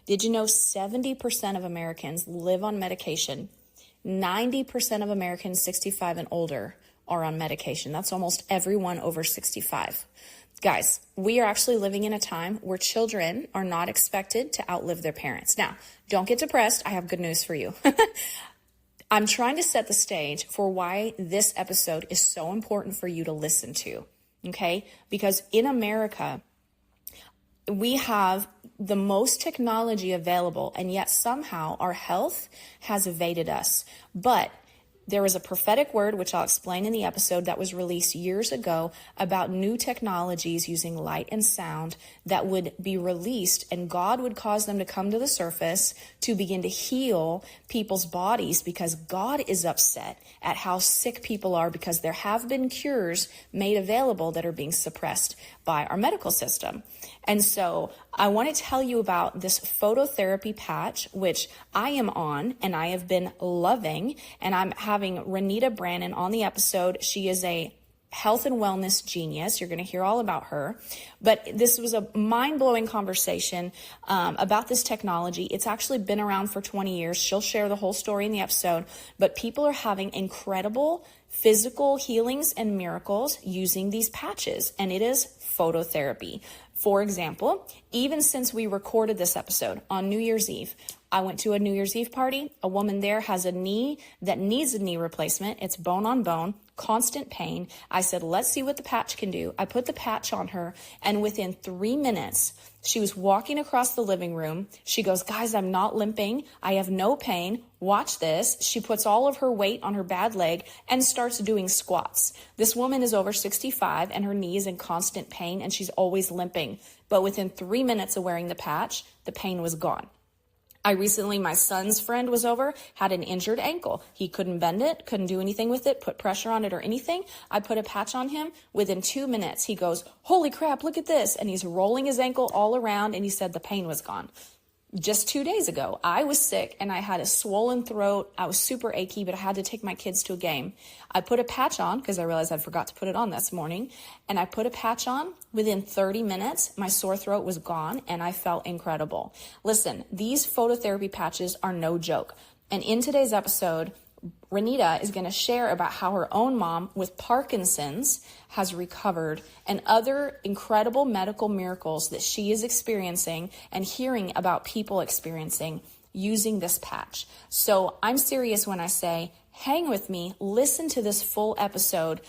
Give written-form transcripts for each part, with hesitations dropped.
Did you know 70% of Americans live on medication? 90% of Americans 65 and older are on medication. That's almost everyone over 65. Guys, we are actually living in a time where children are not expected to outlive their parents. Now, don't get depressed. I have good news for you. I'm trying to set the stage for why this episode is so important for you to listen to, okay? Because in America, we have the most technology available, and yet somehow our health has evaded us. But there is a prophetic word, which I'll explain in the episode, that was released years ago about new technologies using light and sound that would be released, and God would cause them to come to the surface to begin to heal people's bodies, because God is upset at how sick people are, because there have been cures made available that are being suppressed by our medical system. And so I want to tell you about this phototherapy patch, which I am on and I have been loving. And I'm having Renita Brannan on the episode. She is a health and wellness genius. You're going to hear all about her. But this was a mind-blowing conversation about this technology. It's actually been around for 20 years. She'll share the whole story in the episode. But people are having incredible physical healings and miracles using these patches. And it is phototherapy. For example, even since we recorded this episode on New Year's Eve, I went to a New Year's Eve party. A woman there has a knee that needs a knee replacement. It's bone on bone, constant pain. I said, let's see what the patch can do. I put the patch on her, and within 3 minutes, she was walking across the living room. She goes, guys, I'm not limping. I have no pain. Watch this. She puts all of her weight on her bad leg and starts doing squats. This woman is over 65 and her knee is in constant pain and she's always limping. But within 3 minutes of wearing the patch, the pain was gone. My son's friend was over, had an injured ankle. He couldn't bend it, couldn't do anything with it, put pressure on it or anything. I put a patch on him. Within 2 minutes, he goes, holy crap, look at this. And he's rolling his ankle all around, and he said the pain was gone. Just 2 days ago, I was sick and I had a swollen throat. I was super achy, but I had to take my kids to a game. I put a patch on because I realized I forgot to put it on this morning. And I put a patch on. Within 30 minutes, my sore throat was gone and I felt incredible. Listen, these phototherapy patches are no joke. And in today's episode, Renita is going to share about how her own mom with Parkinson's has recovered, and other incredible medical miracles that she is experiencing and hearing about people experiencing using this patch. So I'm serious when I say, hang with me, listen to this full episode.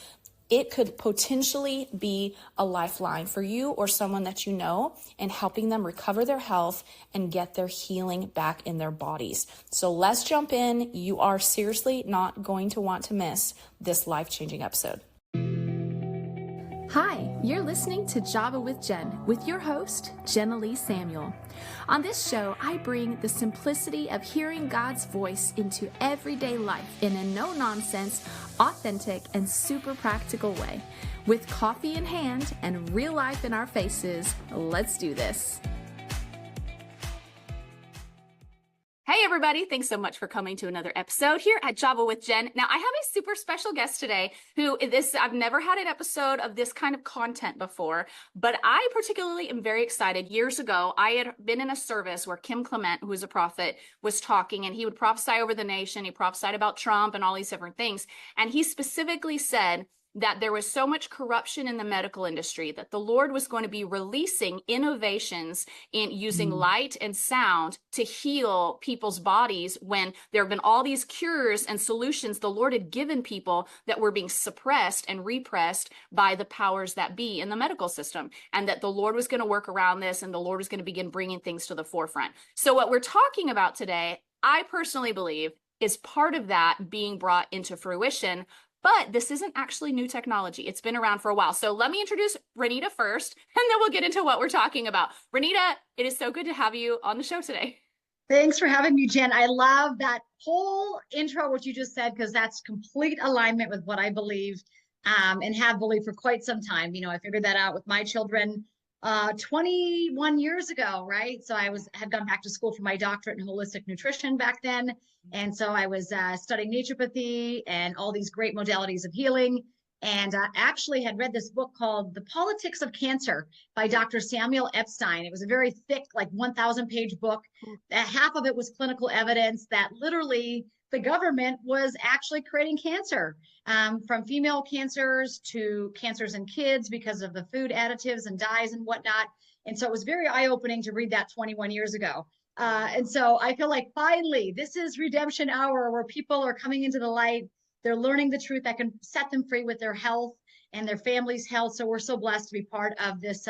It could potentially be a lifeline for you or someone that you know, and helping them recover their health and get their healing back in their bodies. So let's jump in. You are seriously not going to want to miss this life-changing episode. Hi, you're listening to Java with Jen with your host, Jenna Lee Samuel. On this show, I bring the simplicity of hearing God's voice into everyday life in a no-nonsense, authentic, and super practical way. With coffee in hand and real life in our faces, let's do this. Hey everybody, thanks so much for coming to another episode here at Java with Jen. Now I have a super special guest today I've never had an episode of this kind of content before, but I particularly am very excited. Years ago, I had been in a service where Clement, who is a prophet, was talking, and he would prophesy over the nation. He prophesied about Trump and all these different things. And he specifically said that there was so much corruption in the medical industry that the Lord was going to be releasing innovations in using light and sound to heal people's bodies, when there have been all these cures and solutions the Lord had given people that were being suppressed and repressed by the powers that be in the medical system, and that the Lord was going to work around this, and the Lord was going to begin bringing things to the forefront. So what we're talking about today, I personally believe, is part of that being brought into fruition. But this isn't actually new technology. It's been around for a while. So let me introduce Renita first, and then we'll get into what we're talking about. Renita, it is so good to have you on the show today. Thanks for having me, Jen. I love that whole intro, what you just said, because that's complete alignment with what I believe and have believed for quite some time. You know, I figured that out with my children 21 years ago, right? So I had gone back to school for my doctorate in holistic nutrition back then. And so I was studying naturopathy and all these great modalities of healing. and actually had read this book called The Politics of Cancer by Dr. Samuel Epstein. It was a very thick, like 1,000-page book. Half of it was clinical evidence that literally the government was actually creating cancer, from female cancers to cancers in kids because of the food additives and dyes and whatnot. And so it was very eye-opening to read that 21 years ago. And so I feel like finally, this is redemption hour where people are coming into the light. They're learning the truth that can set them free with their health and their family's health. So we're so blessed to be part of this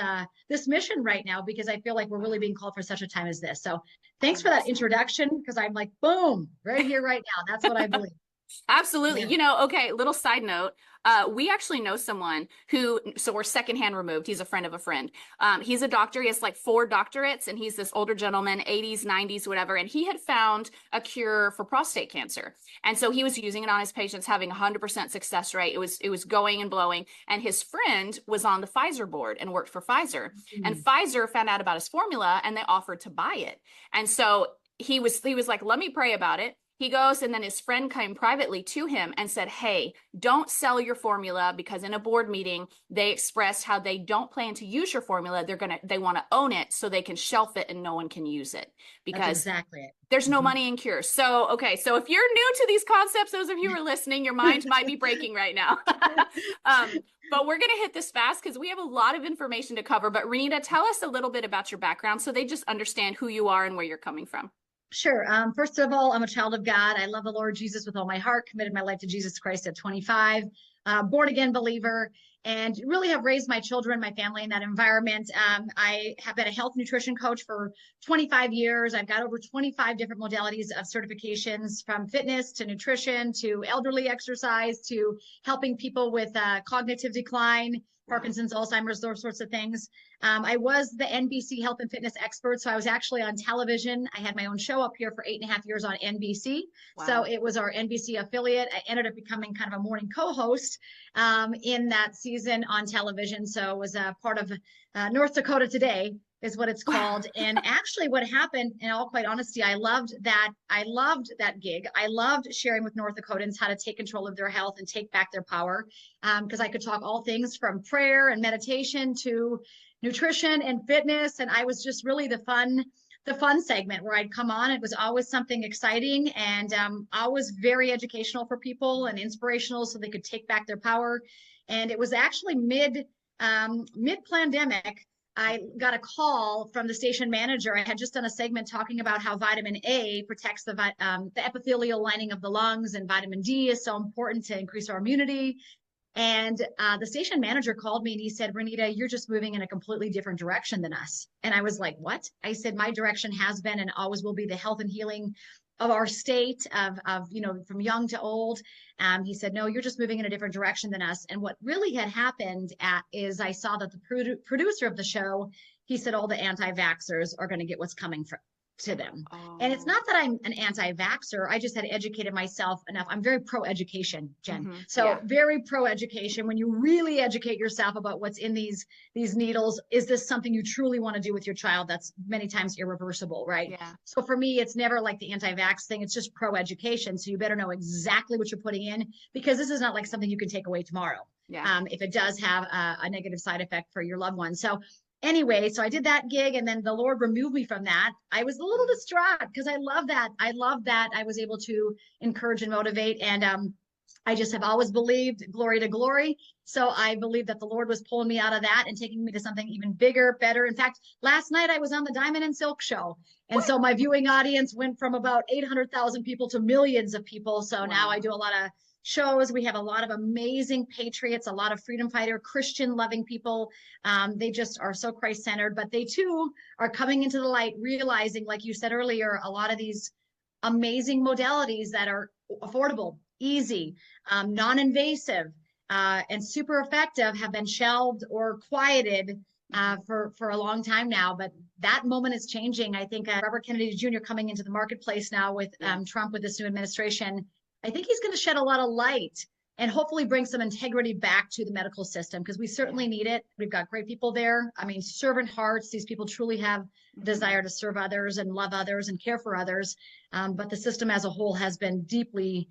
this mission right now, because I feel like we're really being called for such a time as this. So thanks for that introduction, because I'm like, boom, right here, right now. That's what I believe. Absolutely. Yeah. You know, okay, little side note. We actually know someone who, so we're secondhand removed. He's a friend of a friend. He's a doctor. He has like 4 doctorates, and he's this older gentleman, 80s, 90s, whatever. And he had found a cure for prostate cancer. And so he was using it on his patients, having 100% success rate. It was going and blowing. And his friend was on the Pfizer board and worked for Pfizer. And Pfizer found out about his formula, and they offered to buy it. And so he was like, let me pray about it. He goes, and then his friend came privately to him and said, hey, don't sell your formula, because in a board meeting, they expressed how they don't plan to use your formula. They want to own it so they can shelf it and no one can use it, because that's exactly it. There's no money in cures. So, okay. So if you're new to these concepts, those of you who are listening, your mind might be breaking right now. But we're going to hit this fast because we have a lot of information to cover. But Renita, tell us a little bit about your background so they just understand who you are and where you're coming from. Sure. First of all, I'm a child of God. I love the Lord Jesus with all my heart, committed my life to Jesus Christ at 25, born again believer, and really have raised my children, my family in that environment. I have been a health nutrition coach for 25 years. I've got over 25 different modalities of certifications, from fitness to nutrition to elderly exercise to helping people with cognitive decline, Parkinson's, Alzheimer's, those sorts of things. I was the NBC health and fitness expert. So I was actually on television. I had my own show up here for 8.5 years on NBC. Wow. So it was our NBC affiliate. I ended up becoming kind of a morning co-host in that season on television. So it was a part of North Dakota Today is what it's called. And actually what happened, in all quite honesty, I loved that gig. I loved sharing with North Dakotans how to take control of their health and take back their power, because I could talk all things from prayer and meditation to nutrition and fitness. And I was just really the fun segment where I'd come on. It was always something exciting and always very educational for people and inspirational so they could take back their power. And it was actually mid-pandemic, I got a call from the station manager. I had just done a segment talking about how vitamin A protects the epithelial lining of the lungs, and vitamin D is so important to increase our immunity. And the station manager called me and he said, Renita, you're just moving in a completely different direction than us. And I was like, what? I said, my direction has been and always will be the health and healing of our state, of from young to old. He said, no, you're just moving in a different direction than us. And what really had happened is I saw that the producer of the show, he said, all the anti-vaxxers are going to get what's coming to them. Oh. And it's not that I'm an anti-vaxxer. I just had educated myself enough. I'm very pro-education, Jen. Mm-hmm. So yeah. Very pro-education. When you really educate yourself about what's in these needles, is this something you truly want to do with your child? That's many times irreversible, right? Yeah. So for me, it's never like the anti-vax thing. It's just pro-education. So you better know exactly what you're putting in, because this is not like something you can take away tomorrow. Yeah. If it does have a negative side effect for your loved one. So anyway, so I did that gig, and then the Lord removed me from that. I was a little distraught because I love that. I love that I was able to encourage and motivate. And I just have always believed glory to glory. So I believe that the Lord was pulling me out of that and taking me to something even bigger, better. In fact, last night I was on the Diamond and Silk show. And so my viewing audience went from about 800,000 people to millions of people. So wow. Now I do a lot of shows. We have a lot of amazing patriots, a lot of freedom fighter, Christian loving people. They just are so Christ centered, but they too are coming into the light, realizing, like you said earlier, a lot of these amazing modalities that are affordable, easy, non-invasive, and super effective have been shelved or quieted for a long time now. But that moment is changing. I think Robert Kennedy Jr. coming into the marketplace now with Trump, with this new administration, I think he's going to shed a lot of light and hopefully bring some integrity back to the medical system, because we certainly need it. We've got great people there. I mean, servant hearts. These people truly have a desire to serve others and love others and care for others. But the system as a whole has been deeply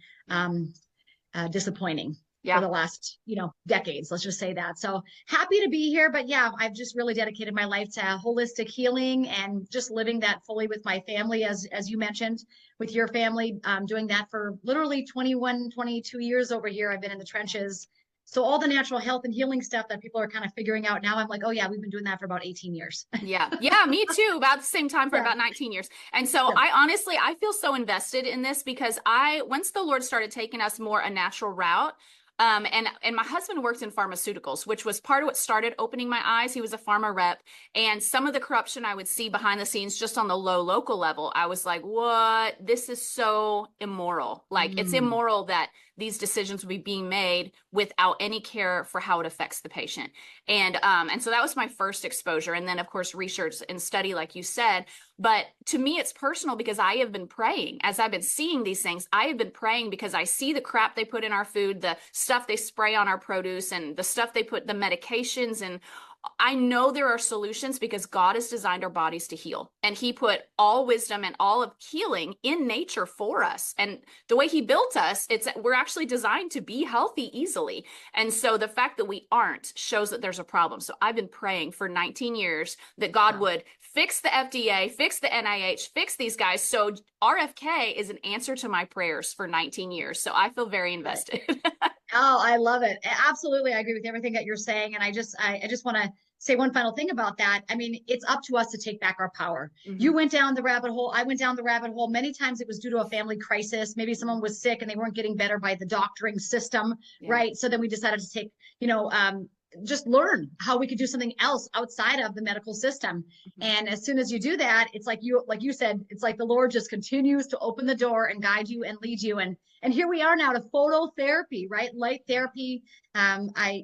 disappointing. for the last, decades. Let's just say that. So happy to be here. But yeah, I've just really dedicated my life to holistic healing and just living that fully with my family, as you mentioned, with your family, doing that for literally 21, 22 years over here. I've been in the trenches. So all the natural health and healing stuff that people are kind of figuring out now, I'm like, oh yeah, we've been doing that for about 18 years. Yeah. Me too. About the same time for about 19 years. And so I feel so invested in this because once the Lord started taking us more a natural route, and my husband worked in pharmaceuticals, which was part of what started opening my eyes. He was a pharma rep, and some of the corruption I would see behind the scenes, just on the local level, I was like, what? This is so immoral. Like it's immoral that these decisions would be being made without any care for how it affects the patient. And so that was my first exposure. And then of course, research and study, like you said. But to me, it's personal because I have been praying as I've been seeing these things. I have been praying because I see the crap they put in our food, the stuff they spray on our produce, and the stuff they put, the medications. And I know there are solutions because God has designed our bodies to heal, and he put all wisdom and all of healing in nature for us. And the way he built us, we're actually designed to be healthy easily. And so the fact that we aren't shows that there's a problem. So I've been praying for 19 years that God would fix the FDA, fix the NIH, fix these guys. So RFK is an answer to my prayers for 19 years. So I feel very invested. Oh, I love it. Absolutely. I agree with everything that you're saying. And I just want to say one final thing about that. I mean, it's up to us to take back our power. You went down the rabbit hole. I went down the rabbit hole. Many times it was due to a family crisis. Maybe someone was sick and they weren't getting better by the doctoring system, right? So then we decided to take, just learn how we could do something else outside of the medical system. And as soon as you do that, it's like you said, it's like the Lord just continues to open the door and guide you and lead you. And here we are now to phototherapy, right? Light therapy. I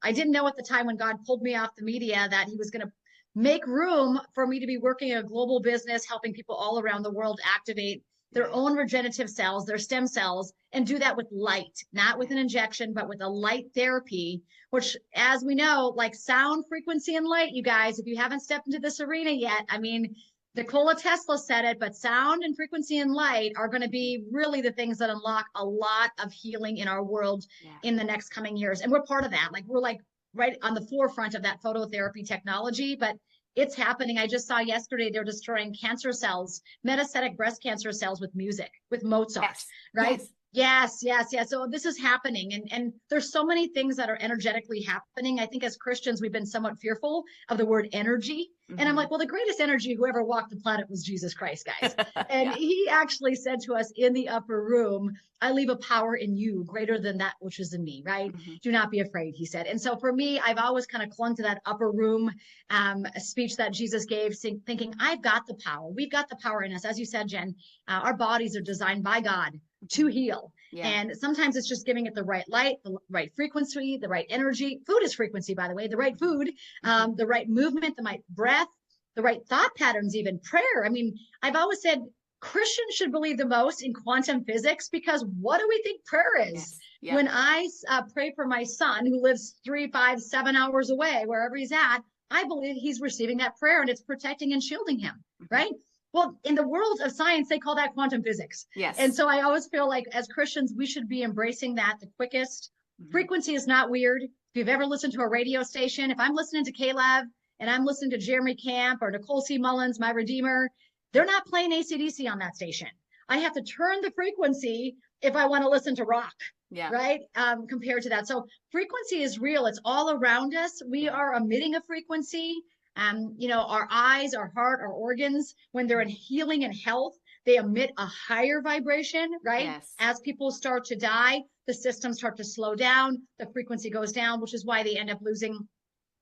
didn't know at the time when God pulled me off the media that he was going to make room for me to be working in a global business, helping people all around the world activate their own regenerative cells, their stem cells, and do that with light, not with an injection, but with a light therapy, which, as we know, like sound, frequency, and light, you guys, if you haven't stepped into this arena yet, I mean, Nikola Tesla said it, but sound and frequency and light are going to be really the things that unlock a lot of healing in our world in the next coming years. And we're part of that. Like we're like right on the forefront of that phototherapy technology, but it's happening. I just saw yesterday they're destroying cancer cells, metastatic breast cancer cells with music, with Mozart, right? Yes. So this is happening. And there's so many things that are energetically happening. I think as Christians, we've been somewhat fearful of the word energy. And I'm like, well, the greatest energy who ever walked the planet was Jesus Christ, guys. And he actually said to us in the upper room, I leave a power in you greater than that which is in me, right? Do not be afraid, he said. And so for me, I've always kind of clung to that upper room speech that Jesus gave, thinking, I've got the power. We've got the power in us. As you said, Jen, our bodies are designed by God to heal. And sometimes it's just giving it the right light, the right frequency, the right energy. Food is frequency, by the way, the right food, the right movement, the right breath, the right thought patterns, even prayer. I mean, I've always said Christians should believe the most in quantum physics because what do we think prayer is? When I pray for my son who lives 3, 5, 7 hours away, wherever he's at, I believe he's receiving that prayer and it's protecting and shielding him, right? Well, in the world of science, they call that quantum physics. And so I always feel like as Christians, we should be embracing that the quickest. Frequency is not weird. If you've ever listened to a radio station, if I'm listening to Caleb and I'm listening to Jeremy Camp or Nicole C. Mullins, My Redeemer, they're not playing AC/DC on that station. I have to turn the frequency if I want to listen to rock, right? Compared to that. So frequency is real. It's all around us. We are emitting a frequency. Our eyes, our heart, our organs, when they're in healing and health, they emit a higher vibration, right? As people start to die, the systems start to slow down, the frequency goes down, which is why they end up losing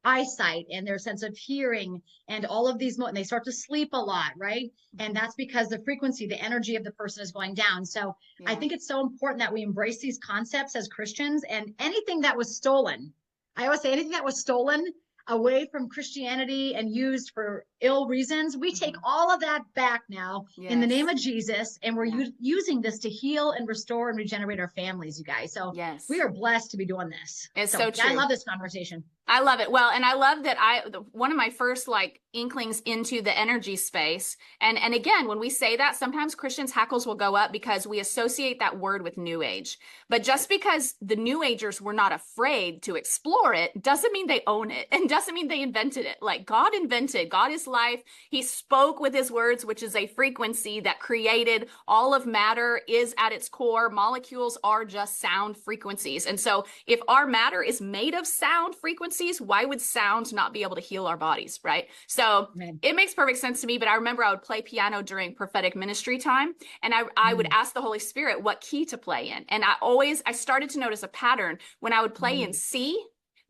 eyesight and their sense of hearing and all of these, and they start to sleep a lot, right? And that's because the frequency, the energy of the person is going down. So I think it's so important that we embrace these concepts as Christians, and anything that was stolen, I always say anything that was stolen away from Christianity and used for ill reasons, we take all of that back now in the name of Jesus, and we're using this to heal and restore and regenerate our families, you guys. So we are blessed to be doing this. It's so true. I love this conversation. I love it. Well, and I love that one of my first like inklings into the energy space. And again, when we say that, sometimes Christians' hackles will go up because we associate that word with New Age. But just because the New Agers were not afraid to explore it doesn't mean they own it and doesn't mean they invented it. Like God invented, God is life. He spoke with his words, which is a frequency that created all of matter is at its core. Molecules are just sound frequencies. And so if our matter is made of sound frequencies, why would sound not be able to heal our bodies, right? So it makes perfect sense to me, but I remember I would play piano during prophetic ministry time, and I would ask the Holy Spirit what key to play in. And I started to notice a pattern. When I would play in C,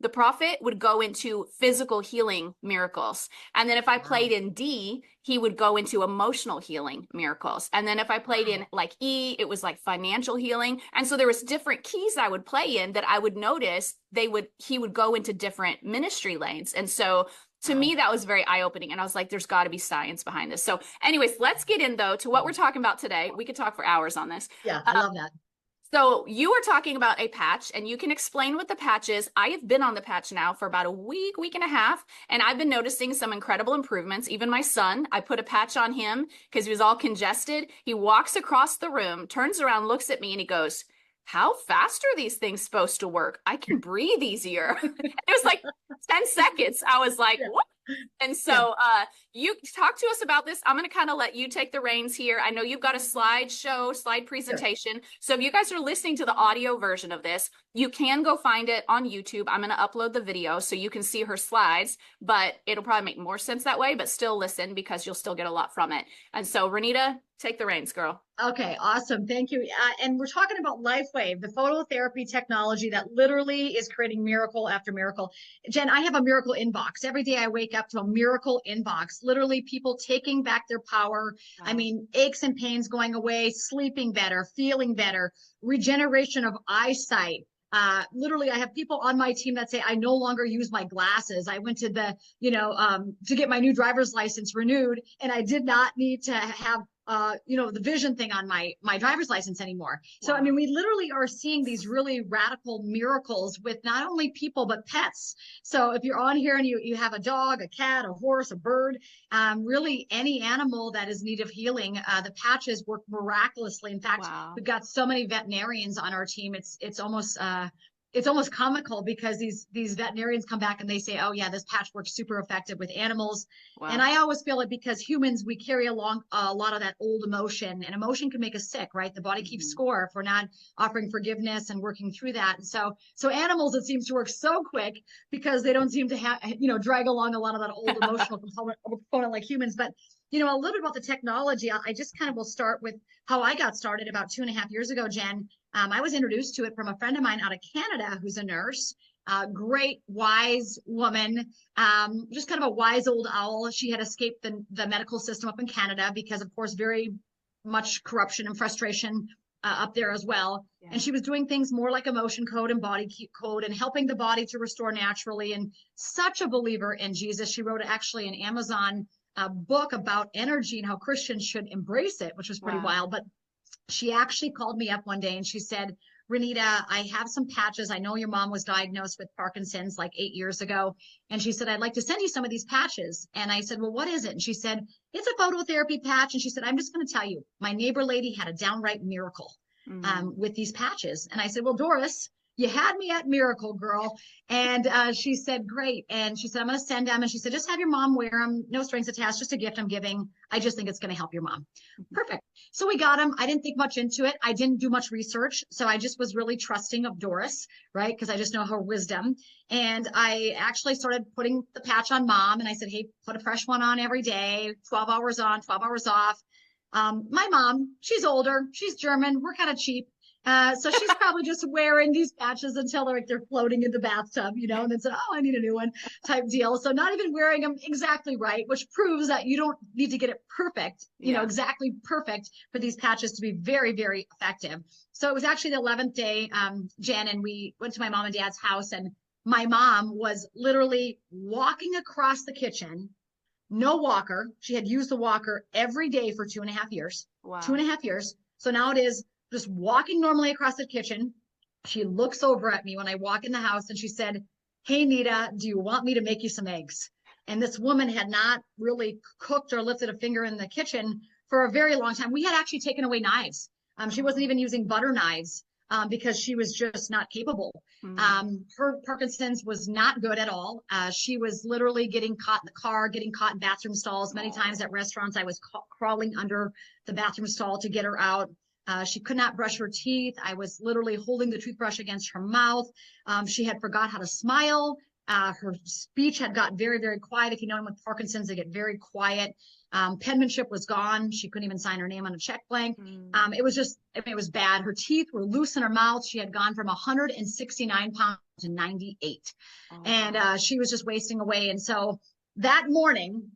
the prophet would go into physical healing miracles. And then if I played in D, he would go into emotional healing miracles. And then if I played in like E, it was like financial healing. And so there was different keys I would play in that I would notice he would go into different ministry lanes. And so to me, that was very eye-opening. And I was like, there's got to be science behind this. So anyways, let's get in though to what we're talking about today. We could talk for hours on this. Yeah, I love that. So you were talking about a patch, and you can explain what the patch is. I have been on the patch now for about a week and a half, and I've been noticing some incredible improvements. Even my son, I put a patch on him because he was all congested. He walks across the room, turns around, looks at me, and he goes, how fast are these things supposed to work? I can breathe easier. It was like 10 seconds. I was like, what? And so you talk to us about this. I'm going to kind of let you take the reins here. I know you've got a slide presentation. Sure. So if you guys are listening to the audio version of this, you can go find it on YouTube. I'm going to upload the video so you can see her slides, but it'll probably make more sense that way, but still listen because you'll still get a lot from it. And so Renita, take the reins, girl. Okay, awesome. Thank you. And we're talking about LifeWave, the phototherapy technology that literally is creating miracle after miracle. Jen, I have a miracle inbox. Every day I wake up to a miracle inbox, literally people taking back their power. Wow. I mean, aches and pains going away, sleeping better, feeling better, regeneration of eyesight. Literally, I have people on my team that say, I no longer use my glasses. I went to to get my new driver's license renewed, and I did not need to have the vision thing on my driver's license anymore. So, wow. I mean, we literally are seeing these really radical miracles with not only people, but pets. So if you're on here and you have a dog, a cat, a horse, a bird, really any animal that is in need of healing, the patches work miraculously. In fact, wow. We've got so many veterinarians on our team. It's almost comical because these veterinarians come back and they say, oh yeah, this patch works super effective with animals. Wow. And I always feel it because humans, we carry along a lot of that old emotion, and emotion can make us sick, right? The body keeps score if we're not offering forgiveness and working through that. And so animals, it seems to work so quick because they don't seem to have, drag along a lot of that old emotional component like humans. But a little bit about the technology. I just kind of will start with how I got started about 2.5 years ago, Jen. I was introduced to it from a friend of mine out of Canada who's a nurse, great, wise woman, just kind of a wise old owl. She had escaped the medical system up in Canada because, of course, very much corruption and frustration up there as well. Yeah. And she was doing things more like emotion code and body code and helping the body to restore naturally, and such a believer in Jesus. She wrote actually an Amazon book about energy and how Christians should embrace it, which was pretty wild. But she actually called me up one day and she said, Renita, I have some patches. I know your mom was diagnosed with Parkinson's like 8 years ago. And she said, I'd like to send you some of these patches. And I said, well, what is it? And she said, it's a phototherapy patch. And she said, I'm just going to tell you, my neighbor lady had a downright miracle with these patches. And I said, well, Doris, you had me at miracle, girl. And she said, great. And she said, I'm going to send them. And she said, just have your mom wear them. No strings attached, just a gift I'm giving. I just think it's going to help your mom. Perfect. So we got them. I didn't think much into it. I didn't do much research. So I just was really trusting of Doris, right? Because I just know her wisdom. And I actually started putting the patch on mom. And I said, hey, put a fresh one on every day, 12 hours on, 12 hours off. My mom, she's older. She's German. We're kind of cheap. So she's probably just wearing these patches until they're floating in the bathtub, and then said, oh, I need a new one type deal. So not even wearing them exactly right, which proves that you don't need to get it perfect, exactly perfect for these patches to be very, very effective. So it was actually the 11th day, Jen, and we went to my mom and dad's house, and my mom was literally walking across the kitchen, no walker. She had used the walker every day for 2.5 years. Wow. 2.5 years. So now it is just walking normally across the kitchen. She looks over at me when I walk in the house and she said, hey, Nita, do you want me to make you some eggs? And this woman had not really cooked or lifted a finger in the kitchen for a very long time. We had actually taken away knives. She wasn't even using butter knives because she was just not capable. Her Parkinson's was not good at all. She was literally getting caught in the car, getting caught in bathroom stalls. Many times at restaurants, I was crawling under the bathroom stall to get her out. She could not brush her teeth. I was literally holding the toothbrush against her mouth. She had forgot how to smile. Her speech had gotten very, very quiet. If you know with Parkinson's, they get very quiet. Penmanship was gone. She couldn't even sign her name on a check blank. It was just, it was bad. Her teeth were loose in her mouth. She had gone from 169 pounds to 98. And she was just wasting away. And so that morning,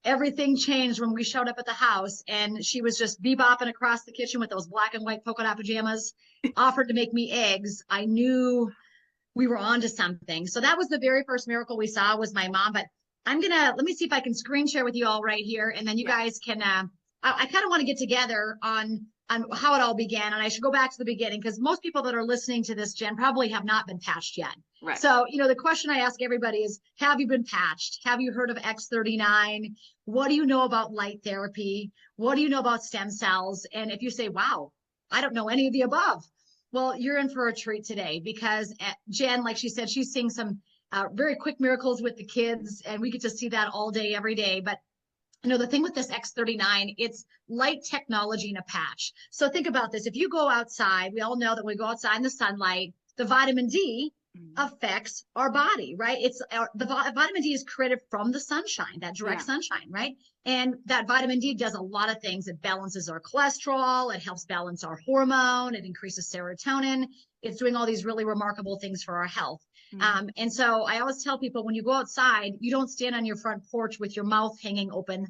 everything changed when we showed up at the house, and she was just bebopping across the kitchen with those black and white polka dot pajamas, offered to make me eggs. I knew we were on to something. So that was the very first miracle we saw was my mom. But let me see if I can screen share with you all right here. And then you guys can, I kind of want to get together on how it all began. And I should go back to the beginning because most people that are listening to this, Jen, probably have not been patched yet. Right. So, the question I ask everybody is, have you been patched? Have you heard of X39? What do you know about light therapy? What do you know about stem cells? And if you say, wow, I don't know any of the above. Well, you're in for a treat today because Jen, like she said, she's seeing some very quick miracles with the kids, and we get to see that all day, every day. But the thing with this X39, it's light technology in a patch. So think about this. If you go outside, we all know that when we go outside in the sunlight, the vitamin D affects our body, right? The vitamin D is created from the sunshine, that direct sunshine, right? And that vitamin D does a lot of things. It balances our cholesterol. It helps balance our hormone. It increases serotonin. It's doing all these really remarkable things for our health. And so I always tell people when you go outside, you don't stand on your front porch with your mouth hanging open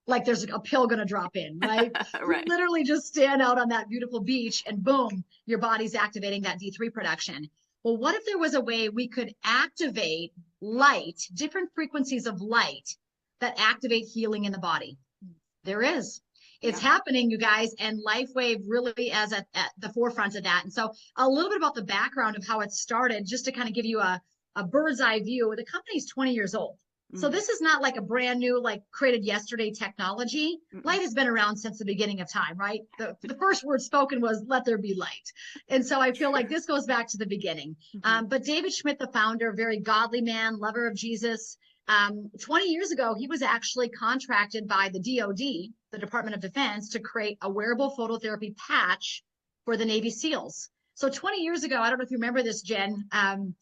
like there's a pill going to drop in, right? Right. You literally just stand out on that beautiful beach and boom, your body's activating that D3 production. Well, what if there was a way we could activate light, different frequencies of light that activate healing in the body? There is. It's happening, you guys, and LifeWave really is at the forefront of that. And so a little bit about the background of how it started, just to kind of give you a bird's eye view. The company's 20 years old. So this is not like a brand new, like created yesterday technology. Light has been around since the beginning of time, right? The first word spoken was, let there be light. And so I feel like this goes back to the beginning. But David Schmidt, the founder, very godly man, lover of Jesus, 20 years ago, he was actually contracted by the DoD, the Department of Defense, to create a wearable phototherapy patch for the Navy SEALs. So 20 years ago, I don't know if you remember this, Jen,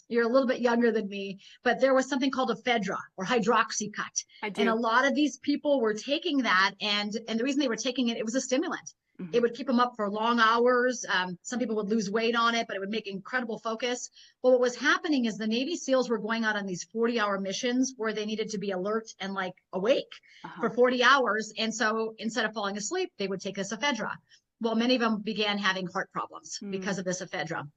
you're a little bit younger than me, but there was something called ephedra or hydroxycut. I do. And a lot of these people were taking that, and the reason they were taking it, it was a stimulant. It would keep them up for long hours. Some people would lose weight on it, but it would make incredible focus. Well, what was happening is the Navy SEALs were going out on these 40-hour missions where they needed to be alert and like awake for 40 hours. And so instead of falling asleep, they would take this ephedra. Well, many of them began having heart problems because of this ephedra.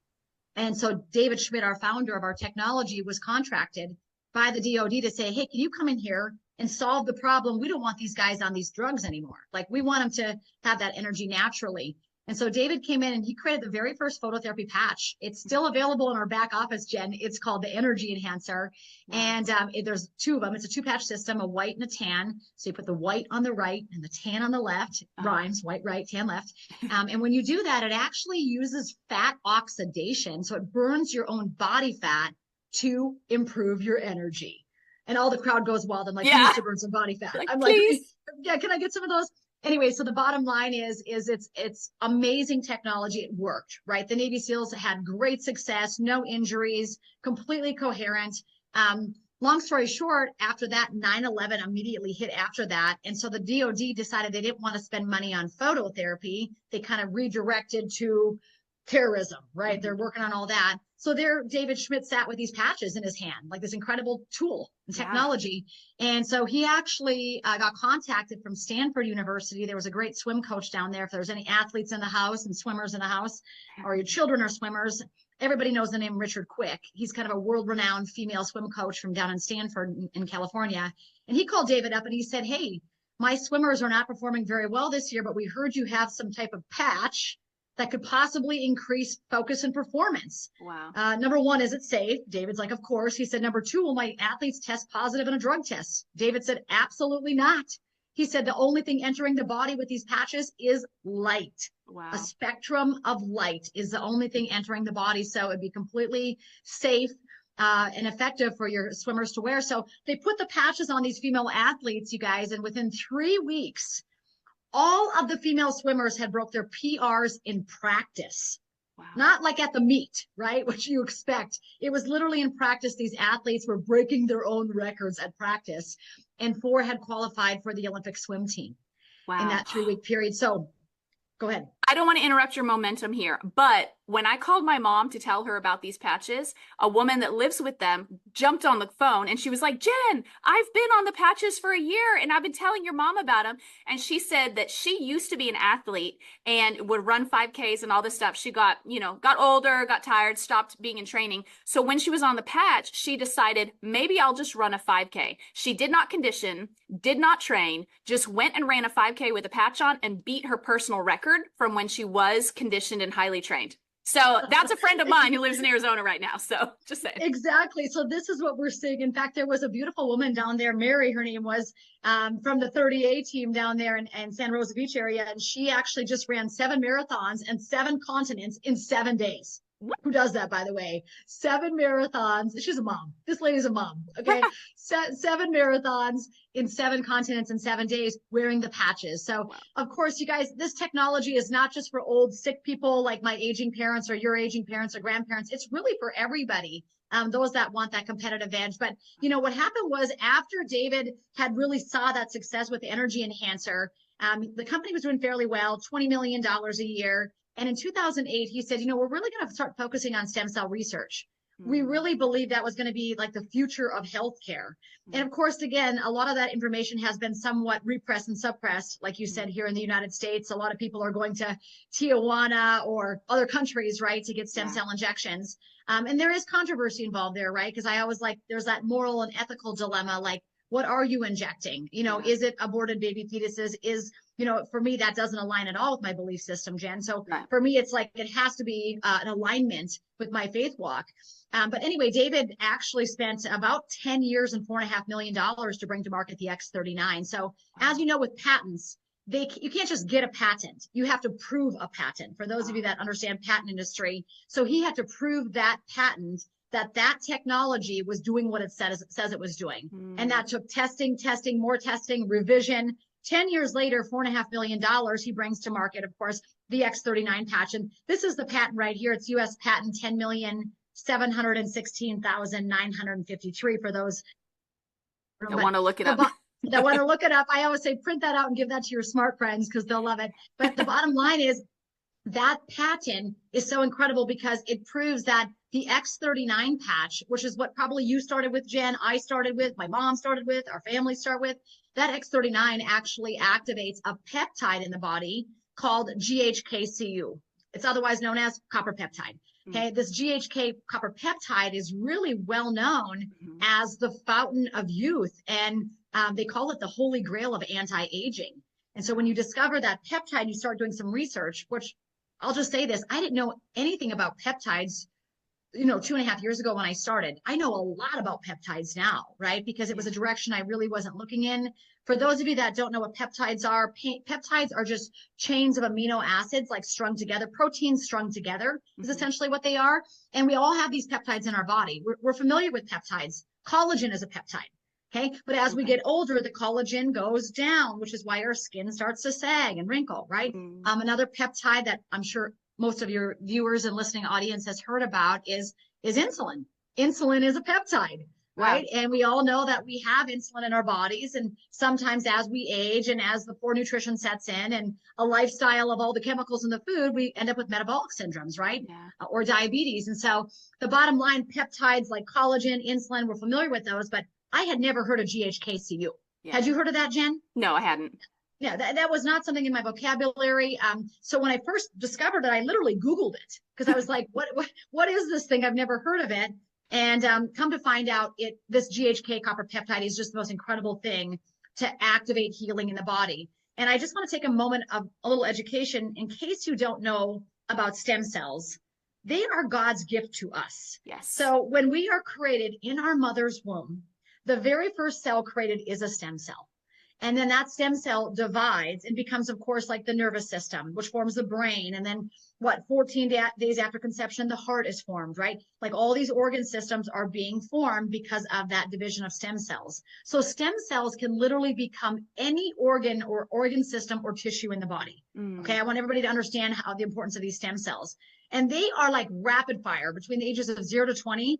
And so David Schmidt, our founder of our technology, was contracted by the DoD to say, hey, can you come in here and solve the problem? We don't want these guys on these drugs anymore. Like, we want them to have that energy naturally. And so David came in and he created the very first phototherapy patch. It's still available in our back office, Jen. It's called the Energy Enhancer. Wow. And there's two of them. It's a two-patch system, a white and a tan. So you put the white on the right and the tan on the left. Rhymes, white right, tan left. And when you do that, it actually uses fat oxidation. So it burns your own body fat to improve your energy. And all the crowd goes wild. I'm like, you need to burn some body fat. Like, I'm please. like, yeah, can I get some of those? Anyway, so the bottom line is it's amazing technology. It worked, right? The Navy SEALs had great success, no injuries, completely coherent. Long story short, after that, 9/11 immediately hit after that. And so the DoD decided they didn't want to spend money on phototherapy. They kind of redirected to terrorism, right? They're working on all that. So there, David Schmidt sat with these patches in his hand, like this incredible tool and technology. Yeah. And so he actually got contacted from Stanford University. There was a great swim coach down there. If there's any athletes in the house and swimmers in the house, or your children are swimmers, everybody knows the name Richard Quick. He's kind of a world-renowned female swim coach from down in Stanford in California. And he called David up and he said, hey, my swimmers are not performing very well this year, but we heard you have some type of patch that could possibly increase focus and performance. Wow. Number one, is it safe? David's like, of course. He said, number two, will my athletes test positive in a drug test? David said, absolutely not. He said, the only thing entering the body with these patches is light. Wow. A spectrum of light is the only thing entering the body. So it'd be completely safe and effective for your swimmers to wear. So they put the patches on these female athletes, you guys, and within 3 weeks, all of the female swimmers had broke their PRs in practice. Wow. Not like at the meet, right? Which you expect. It was literally in practice. These athletes were breaking their own records at practice, and 4 had qualified for the Olympic swim team in that 3-week period. So go ahead. I don't want to interrupt your momentum here, but when I called my mom to tell her about these patches, a woman that lives with them jumped on the phone and she was like, Jen, I've been on the patches for a year and I've been telling your mom about them. And she said that she used to be an athlete and would run 5Ks and all this stuff. She got older, got tired, stopped being in training. So when she was on the patch, she decided, maybe I'll just run a 5K. She did not condition, did not train, just went and ran a 5K with a patch on and beat her personal record from when she was conditioned and highly trained. So that's a friend of mine who lives in Arizona right now. So just say. Exactly. So this is what we're seeing. In fact, there was a beautiful woman down there, Mary, her name was, from the 30A team down there in San Rosa Beach area. And she actually just ran 7 marathons and 7 continents in 7 days. Who does that, by the way? 7 marathons. She's a mom. This lady's a mom. Okay. 7 marathons in 7 continents in 7 days wearing the patches. So, wow. Of course, you guys, this technology is not just for old, sick people like my aging parents or your aging parents or grandparents. It's really for everybody. Those that want that competitive edge. But, what happened was after David had really saw that success with the energy enhancer, the company was doing fairly well, $20 million a year. And in 2008, he said, we're really going to start focusing on stem cell research. Mm-hmm. We really believe that was going to be like the future of healthcare. Mm-hmm. And of course, again, a lot of that information has been somewhat repressed and suppressed. Like you said, here in the United States, a lot of people are going to Tijuana or other countries, right, to get stem cell injections. And there is controversy involved there, right? Because I always there's that moral and ethical dilemma, like, what are you injecting? Is it aborted baby fetuses? For me, that doesn't align at all with my belief system, Jen. So for me, it's like it has to be an alignment with my faith walk. But anyway, David actually spent about 10 years and $4.5 million to bring to market the X39. So as you know, with patents, you can't just get a patent. You have to prove a patent. For those of you that understand patent industry, so he had to prove that patent, that technology was doing what it says it was doing. And that took testing, more testing, revision. 10 years later, $4.5 million he brings to market, of course, the X39 patch. And this is the patent right here. It's U.S. patent 10,716,953 for those that want to look it up. That want to look it up. I always say print that out and give that to your smart friends because they'll love it. But the bottom line is that patent is so incredible because it proves that the X39 patch, which is what probably you started with, Jen, I started with, my mom started with, our family start with, that X39 actually activates a peptide in the body called GHKCU. It's otherwise known as copper peptide. Okay, this GHK copper peptide is really well known as the fountain of youth, and they call it the holy grail of anti-aging. And so when you discover that peptide, you start doing some research, which I'll just say this, I didn't know anything about peptides 2.5 years ago when I started. I know a lot about peptides now, right? Because it was a direction I really wasn't looking in. For those of you that don't know what peptides are just chains of amino acids like strung together, proteins strung together is essentially what they are. And we all have these peptides in our body. We're familiar with peptides. Collagen is a peptide. Okay. But as we get older, the collagen goes down, which is why our skin starts to sag and wrinkle, right? Another peptide that I'm sure most of your viewers and listening audience has heard about is insulin. Insulin is a peptide, right? Wow. And we all know that we have insulin in our bodies. And sometimes as we age and as the poor nutrition sets in and a lifestyle of all the chemicals in the food, we end up with metabolic syndromes, right? Or diabetes. And so the bottom line, peptides like collagen, insulin, we're familiar with those, but I had never heard of GHKCU. Had you heard of that, Jen? No, I hadn't. Yeah, that was not something in my vocabulary. So when I first discovered it, I literally Googled it because I was like, what is this thing? I've never heard of it. And come to find out, this GHK copper peptide is just the most incredible thing to activate healing in the body. And I just want to take a moment of a little education in case you don't know about stem cells, they are God's gift to us. Yes. So when we are created in our mother's womb, the very first cell created is a stem cell. And then that stem cell divides and becomes, of course, like the nervous system, which forms the brain. And then 14 days after conception, the heart is formed, right? Like all these organ systems are being formed because of that division of stem cells. So stem cells can literally become any organ or organ system or tissue in the body. Okay. I want everybody to understand how the importance of these stem cells. And they are like rapid fire between the ages of 0 to 20.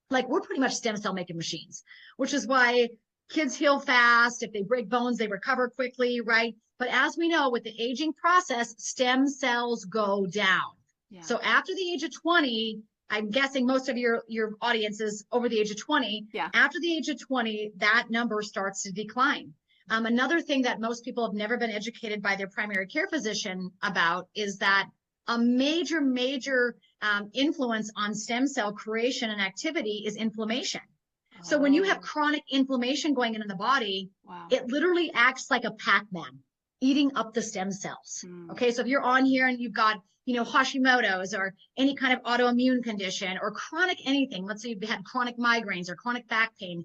Like we're pretty much stem cell making machines, which is why kids heal fast. If they break bones, they recover quickly, right? But as we know, with the aging process, stem cells go down. Yeah. So after the age of 20, I'm guessing most of your audience is over the age of 20. Yeah. After the age of 20, that number starts to decline. Another thing that most people have never been educated by their primary care physician about is that a major influence on stem cell creation and activity is inflammation. So when you have chronic inflammation going into the body, it literally acts like a Pac-Man eating up the stem cells. Okay. So if you're on here and you've got, Hashimoto's or any kind of autoimmune condition or chronic anything, let's say you've had chronic migraines or chronic back pain,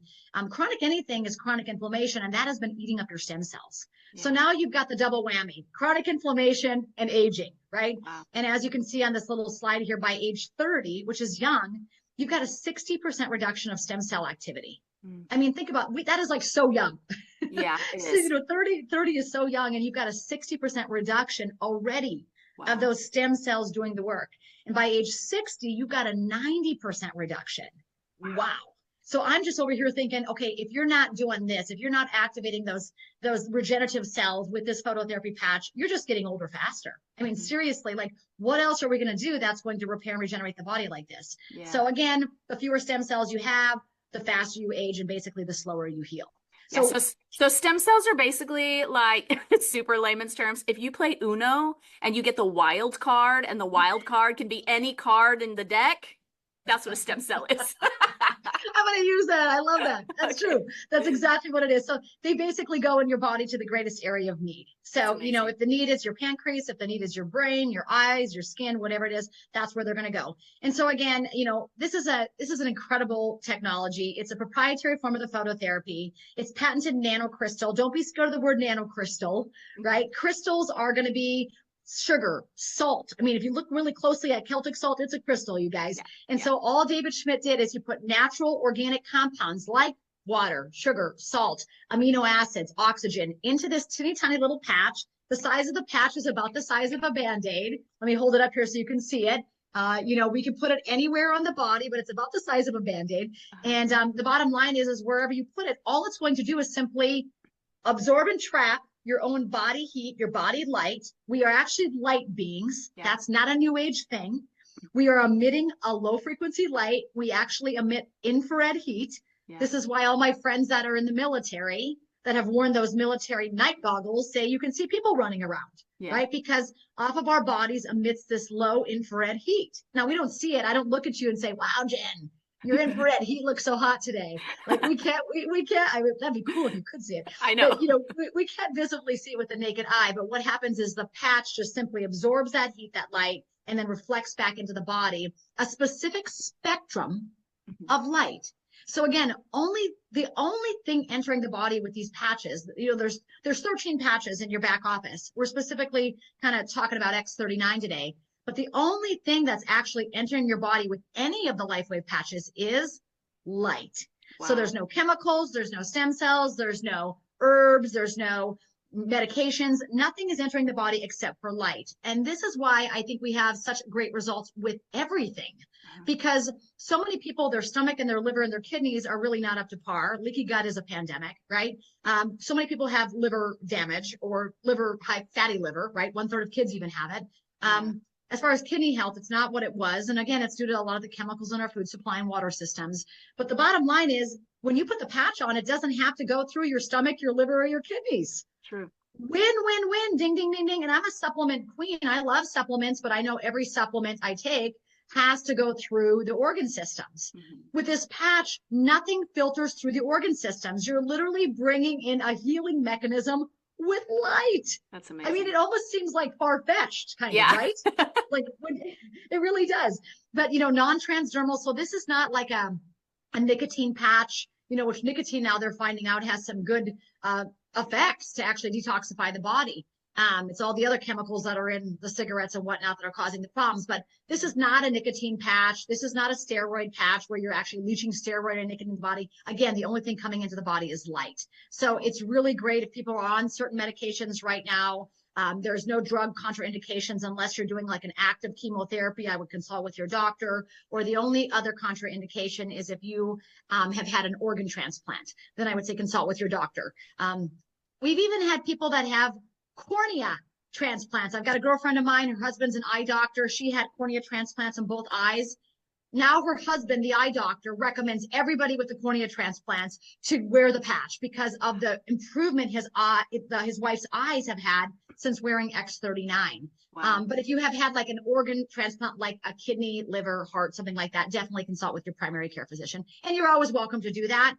chronic anything is chronic inflammation, and that has been eating up your stem cells. Yeah. So now you've got the double whammy, chronic inflammation and aging, right? Wow. And as you can see on this little slide here, by age 30, which is young, you've got a 60% reduction of stem cell activity. I mean, think about that is like so young. Yeah, it so, is. 30 is so young, and you've got a 60% reduction already of those stem cells doing the work. And by age 60, you've got a 90% reduction. Wow. So I'm just over here thinking, okay, if you're not doing this, if you're not activating those regenerative cells with this phototherapy patch, you're just getting older faster. I mean, seriously, like what else are we going to do that's going to repair and regenerate the body like this? Yeah. So again, the fewer stem cells you have, the faster you age, and basically the slower you heal. So stem cells are basically like, super layman's terms, if you play Uno and you get the wild card, and the wild card can be any card in the deck, that's what a stem cell is. I'm going to use that. I love that. That's true. That's exactly what it is. So they basically go in your body to the greatest area of need. So, if the need is your pancreas, if the need is your brain, your eyes, your skin, whatever it is, that's where they're going to go. And so again, this is an incredible technology. It's a proprietary form of the phototherapy. It's patented nanocrystal. Don't be scared of the word nanocrystal, right? Crystals are going to be sugar, salt. I mean, if you look really closely at Celtic salt, it's a crystal, you guys. Yeah. And so all David Schmidt did is he put natural organic compounds like water, sugar, salt, amino acids, oxygen into this teeny tiny little patch. The size of the patch is about the size of a Band-Aid. Let me hold it up here so you can see it. We can put it anywhere on the body, but it's about the size of a Band-Aid. And the bottom line is wherever you put it, all it's going to do is simply absorb and trap your own body heat, your body light. We are actually light beings. Yeah. That's not a new age thing. We are emitting a low frequency light. We actually emit infrared heat. Yeah. This is why all my friends that are in the military that have worn those military night goggles say you can see people running around, right? Because off of our bodies emits this low infrared heat. Now we don't see it. I don't look at you and say, wow, Jen, your infrared heat looks so hot today. Like we can't, that'd be cool if you could see it. I know. But, we can't visibly see it with the naked eye, but what happens is the patch just simply absorbs that heat, that light, and then reflects back into the body, a specific spectrum of light. So again, the only thing entering the body with these patches, there's 13 patches in your back office. We're specifically kind of talking about X39 today. But the only thing that's actually entering your body with any of the LifeWave patches is light. Wow. So there's no chemicals, there's no stem cells, there's no herbs, there's no medications. Nothing is entering the body except for light. And this is why I think we have such great results with everything. Because so many people, their stomach and their liver and their kidneys are really not up to par. Leaky gut is a pandemic, right? So many people have liver damage or high fatty liver, right? 1/3 of kids even have it. As far as kidney health, it's not what it was. And again, it's due to a lot of the chemicals in our food supply and water systems. But the bottom line is when you put the patch on, it doesn't have to go through your stomach, your liver, or your kidneys. True. Win, win, win, ding, ding, ding, ding. And I'm a supplement queen. I love supplements, but I know every supplement I take has to go through the organ systems. With this patch, nothing filters through the organ systems. You're literally bringing in a healing mechanism with light. That's I amazing. mean, it almost seems like far-fetched kind of, right? Like it really does. But, non-transdermal. So this is not like a nicotine patch, which nicotine now they're finding out has some good effects to actually detoxify the body. It's all the other chemicals that are in the cigarettes and whatnot that are causing the problems. But this is not a nicotine patch. This is not a steroid patch where you're actually leaching steroid and nicotine in the body. Again, the only thing coming into the body is light. So it's really great if people are on certain medications right now. There's no drug contraindications unless you're doing like an active chemotherapy. I would consult with your doctor. Or the only other contraindication is if you have had an organ transplant. Then I would say consult with your doctor. We've even had people that have cornea transplants. I've got a girlfriend of mine, her husband's an eye doctor. She had cornea transplants in both eyes. Now her husband, the eye doctor, recommends everybody with the cornea transplants to wear the patch because of the improvement his wife's eyes have had since wearing X39. Wow. But if you have had like an organ transplant, like a kidney, liver, heart, something like that, definitely consult with your primary care physician. And you're always welcome to do that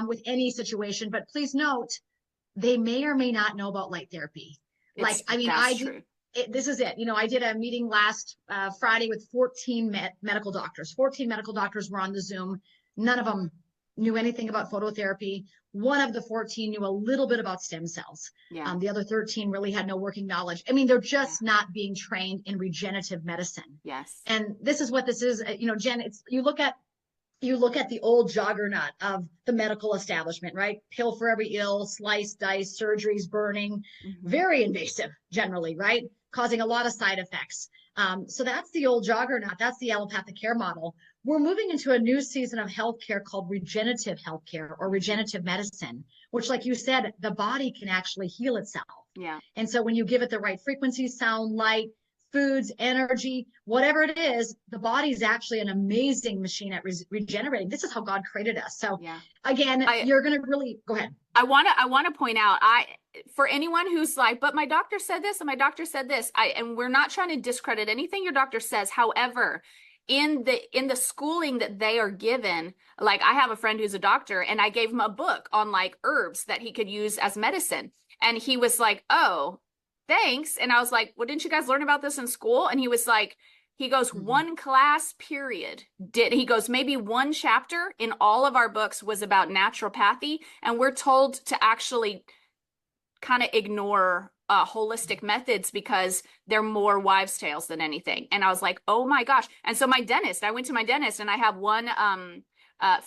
with any situation. But please note, they may or may not know about light therapy. This is it. I did a meeting last Friday with 14 medical doctors. 14 medical doctors were on the Zoom. None of them knew anything about phototherapy. One of the 14 knew a little bit about stem cells. Yeah. The other 13 really had no working knowledge. I mean, they're just not being trained in regenerative medicine. Yes. And this is what this is. Jen, you look at the old juggernaut of the medical establishment, right? Pill for every ill, slice, dice, surgeries, burning, very invasive generally, right? Causing a lot of side effects. So that's the old juggernaut. That's the allopathic care model. We're moving into a new season of healthcare called regenerative healthcare or regenerative medicine, which, like you said, the body can actually heal itself. Yeah. And so when you give it the right frequency, sound, light, foods, energy, whatever it is, the body is actually an amazing machine at regenerating. This is how God created us. So again, you're going to really go ahead. I want to point out, for anyone who's like, but my doctor said this and my doctor said this, and we're not trying to discredit anything your doctor says. However, in the schooling that they are given, like I have a friend who's a doctor and I gave him a book on like herbs that he could use as medicine. And he was like, oh, thanks. And I was like, well, didn't you guys learn about this in school? And he was like, one class period he goes, maybe one chapter in all of our books was about naturopathy. And we're told to actually kind of ignore holistic methods because they're more wives' tales than anything. And I was like, oh my gosh. And so I went to my dentist and I have one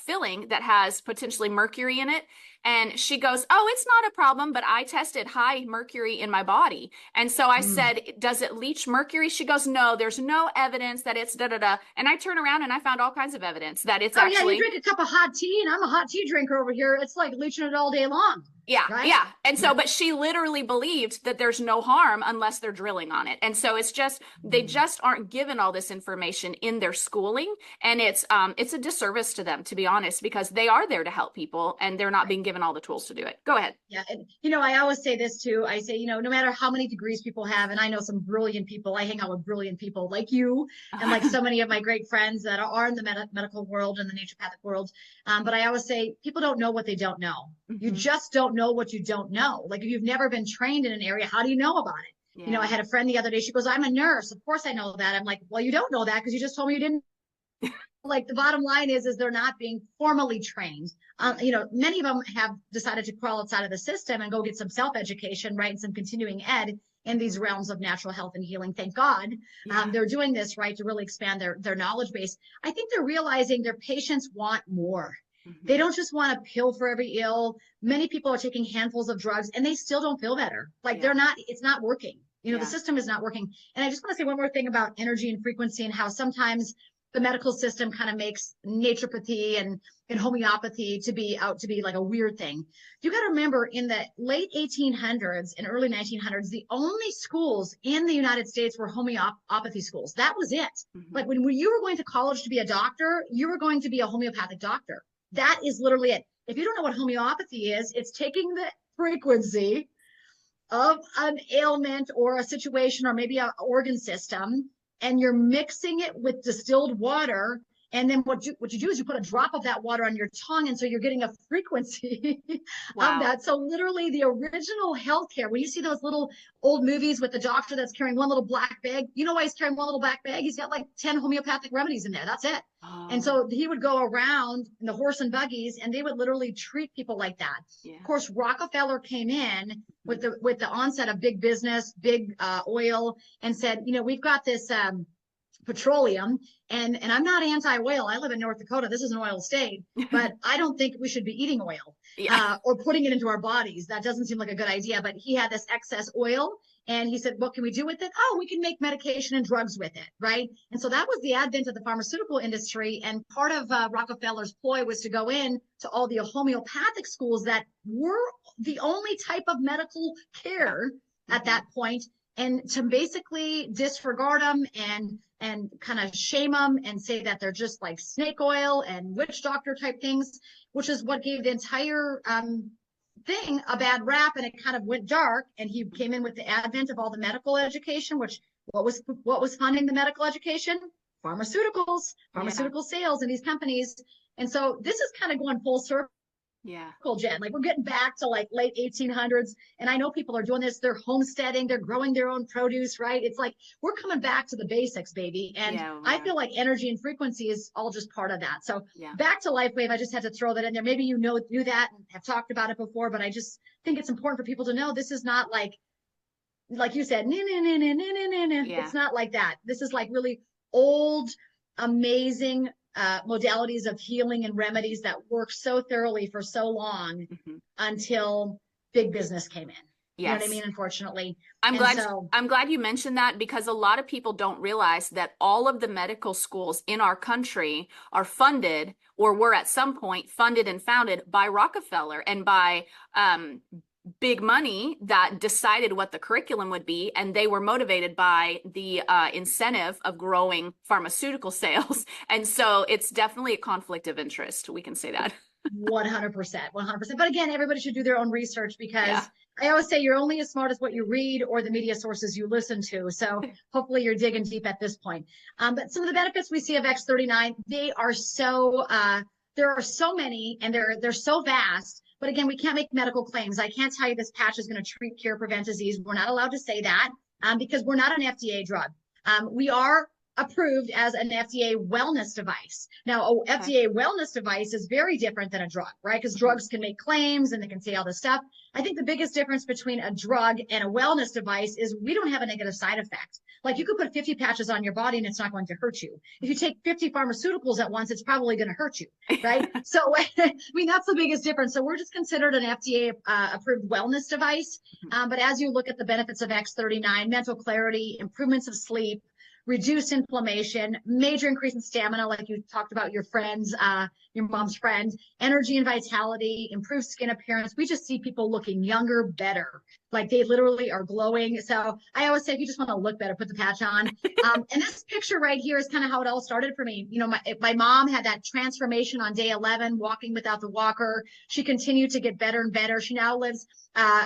filling that has potentially mercury in it. And she goes, oh, it's not a problem, but I tested high mercury in my body. And so I said, does it leach mercury? She goes, no, there's no evidence that it's da-da-da. And I turn around and I found all kinds of evidence that it's actually. Yeah, you drink a cup of hot tea and I'm a hot tea drinker over here. It's like leaching it all day long. Yeah. Right? Yeah. And so, but she literally believed that there's no harm unless they're drilling on it. And so it's just, they just aren't given all this information in their schooling. And it's a disservice to them, to be honest, because they are there to help people and they're not being given all the tools to do it. Go ahead. Yeah. And, I always say this too. I say, no matter how many degrees people have, and I know some brilliant people, I hang out with brilliant people like you and like so many of my great friends that are in the medical world and the naturopathic world. But I always say people don't know what they don't know. You just don't know what you don't know. Like if you've never been trained in an area, how do you know about it? Yeah. I had a friend the other day, she goes, I'm a nurse. Of course I know that. I'm like, well, you don't know that because you just told me you didn't. Like the bottom line is they're not being formally trained. Many of them have decided to crawl outside of the system and go get some self-education, right? And some continuing ed in these realms of natural health and healing. Thank God. They're doing this, right, to really expand their knowledge base. I think they're realizing their patients want more. They don't just want a pill for every ill. Many people are taking handfuls of drugs and they still don't feel better. Like it's not working. The system is not working. And I just want to say one more thing about energy and frequency and how sometimes the medical system kind of makes naturopathy and homeopathy to be like a weird thing. You got to remember in the late 1800s and early 1900s, the only schools in the United States were homeopathy schools. That was it. Like when you were going to college to be a doctor, you were going to be a homeopathic doctor. That is literally it. If you don't know what homeopathy is, it's taking the frequency of an ailment or a situation or maybe an organ system, and you're mixing it with distilled water And then what you do is you put a drop of that water on your tongue. And so you're getting a frequency of that. So literally the original healthcare, when you see those little old movies with the doctor that's carrying one little black bag, you know why he's carrying one little black bag? He's got like 10 homeopathic remedies in there. That's it. And so he would go around in the horse and buggies and they would literally treat people like that. Of course, Rockefeller came in with the onset of big business, big oil, and said, we've got this petroleum, and I'm not anti-oil. I live in North Dakota. This is an oil state, but I don't think we should be eating oil or putting it into our bodies. That doesn't seem like a good idea. But he had this excess oil, and he said, what can we do with it? Oh, we can make medication and drugs with it, right? And so that was the advent of the pharmaceutical industry. And part of Rockefeller's ploy was to go in to all the homeopathic schools that were the only type of medical care at that point, and to basically disregard them and kind of shame them and say that they're just like snake oil and witch doctor type things, which is what gave the entire thing a bad rap, and it kind of went dark. And he came in with the advent of all the medical education, which what was funding the medical education? Pharmaceutical sales in these companies. And so this is kind of going full circle. Jen, like we're getting back to like late 1800s, and I know people are doing this. They're homesteading, they're growing their own produce, right? It's like we're coming back to the basics, baby. And I feel like energy and frequency is all just part of that. So back to LifeWave, I just had to throw that in there. Maybe knew that and have talked about it before, but I just think it's important for people to know this is not like you said, it's not like that. This is like really old, amazing modalities of healing and remedies that worked so thoroughly for so long until big business came in. You know what I mean? Unfortunately. I'm glad you mentioned that, because a lot of people don't realize that all of the medical schools in our country are funded, or were at some point funded and founded by Rockefeller and by big money that decided what the curriculum would be, and they were motivated by the incentive of growing pharmaceutical sales. And so it's definitely a conflict of interest. We can say that. 100%. But again, everybody should do their own research, because I always say you're only as smart as what you read or the media sources you listen to. So hopefully you're digging deep at this point. But some of the benefits we see of X39, they are so, there are so many, and they're so vast. But again, we can't make medical claims. I can't tell you this patch is going to treat, cure, prevent disease. We're not allowed to say that because we're not an FDA drug. We are approved as an FDA wellness device. Now, a FDA wellness device is very different than a drug, right? Because drugs can make claims and they can say all this stuff. I think the biggest difference between a drug and a wellness device is we don't have a negative side effect. Like you could put 50 patches on your body and it's not going to hurt you. If you take 50 pharmaceuticals at once, it's probably going to hurt you, right? So, I mean, that's the biggest difference. So we're just considered an FDA approved wellness device. But as you look at the benefits of X39, mental clarity, improvements of sleep, reduced inflammation, major increase in stamina, like you talked about your friends, your mom's friend, energy and vitality, improved skin appearance. We just see people looking younger, better. Like they literally are glowing. So I always say, if you just want to look better, put the patch on. And this picture right here is kind of how it all started for me. You know, my mom had that transformation on day 11, walking without the walker. She continued to get better and better. She now lives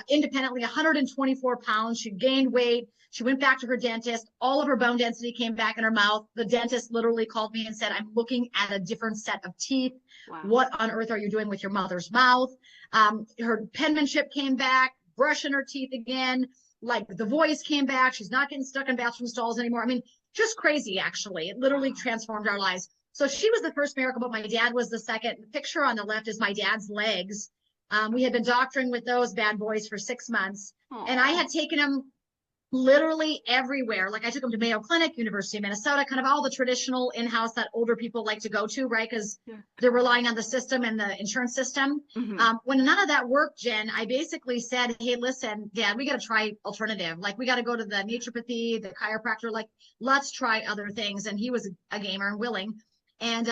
independently, 124 pounds. She gained weight. She went back to her dentist. All of her bone density came back in her mouth. The dentist literally called me and said, I'm looking at a different set of teeth. Wow. What on earth are you doing with your mother's mouth? Her penmanship came back, brushing her teeth again. Like the voice came back. She's not getting stuck in bathroom stalls anymore. I mean, just crazy, actually. It literally transformed our lives. So she was the first miracle, but my dad was the second. The picture on the left is my dad's legs. We had been doctoring with those bad boys for 6 months. Aww. And I had taken him literally everywhere. Like I took them to Mayo Clinic, University of Minnesota, kind of all the traditional in-house that older people like to go to, right? Because they're relying on the system and the insurance system. When none of that worked, Jen, I basically said, hey, listen, Dad, we got to try alternative. Like we got to go to the naturopathy, the chiropractor, like let's try other things. And he was a gamer and willing. And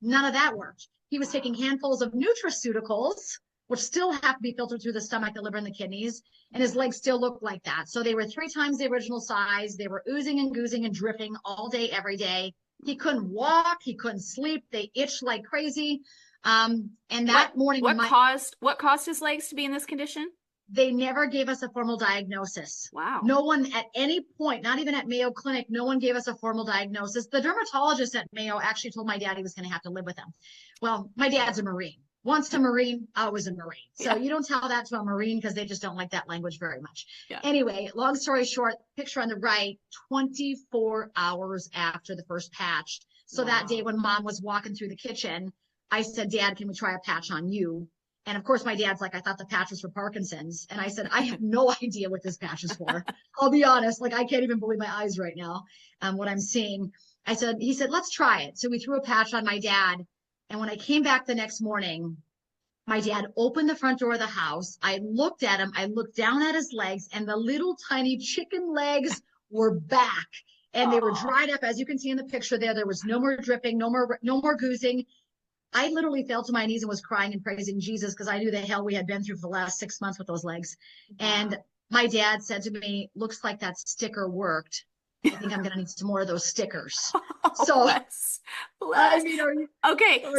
none of that worked. He was taking handfuls of nutraceuticals, which still have to be filtered through the stomach, the liver, and the kidneys. And his legs still looked like that. So they were 3 times the original size. They were oozing and goozing and dripping all day, every day. He couldn't walk. He couldn't sleep. They itched like crazy. And that morning, what caused his legs to be in this condition? they never gave us a formal diagnosis. Wow. No one at any point, not even at Mayo Clinic, no one gave us a formal diagnosis. The dermatologist at Mayo actually told my dad he was going to have to live with him. Well, my dad's a Marine. Once a Marine, always a Marine. So you don't tell that to a Marine because they just don't like that language very much. Yeah. Anyway, long story short, picture on the right, 24 hours after the first patch. So that day when mom was walking through the kitchen, I said, Dad, can we try a patch on you? And of course, my dad's like, I thought the patch was for Parkinson's. And I said, I have no idea what this patch is for. I'll be honest. Like, I can't even believe my eyes right now, what I'm seeing. He said, let's try it. So we threw a patch on my dad. And when I came back the next morning, my dad opened the front door of the house. I looked at him. I looked down at his legs, and the little tiny chicken legs were back. And they were dried up. As you can see in the picture there was no more dripping, no more goozing. I literally fell to my knees and was crying and praising Jesus because I knew the hell we had been through for the last 6 months with those legs. Wow. And my dad said to me, looks like that sticker worked. I think I'm going to need some more of those stickers. So, bless. I mean,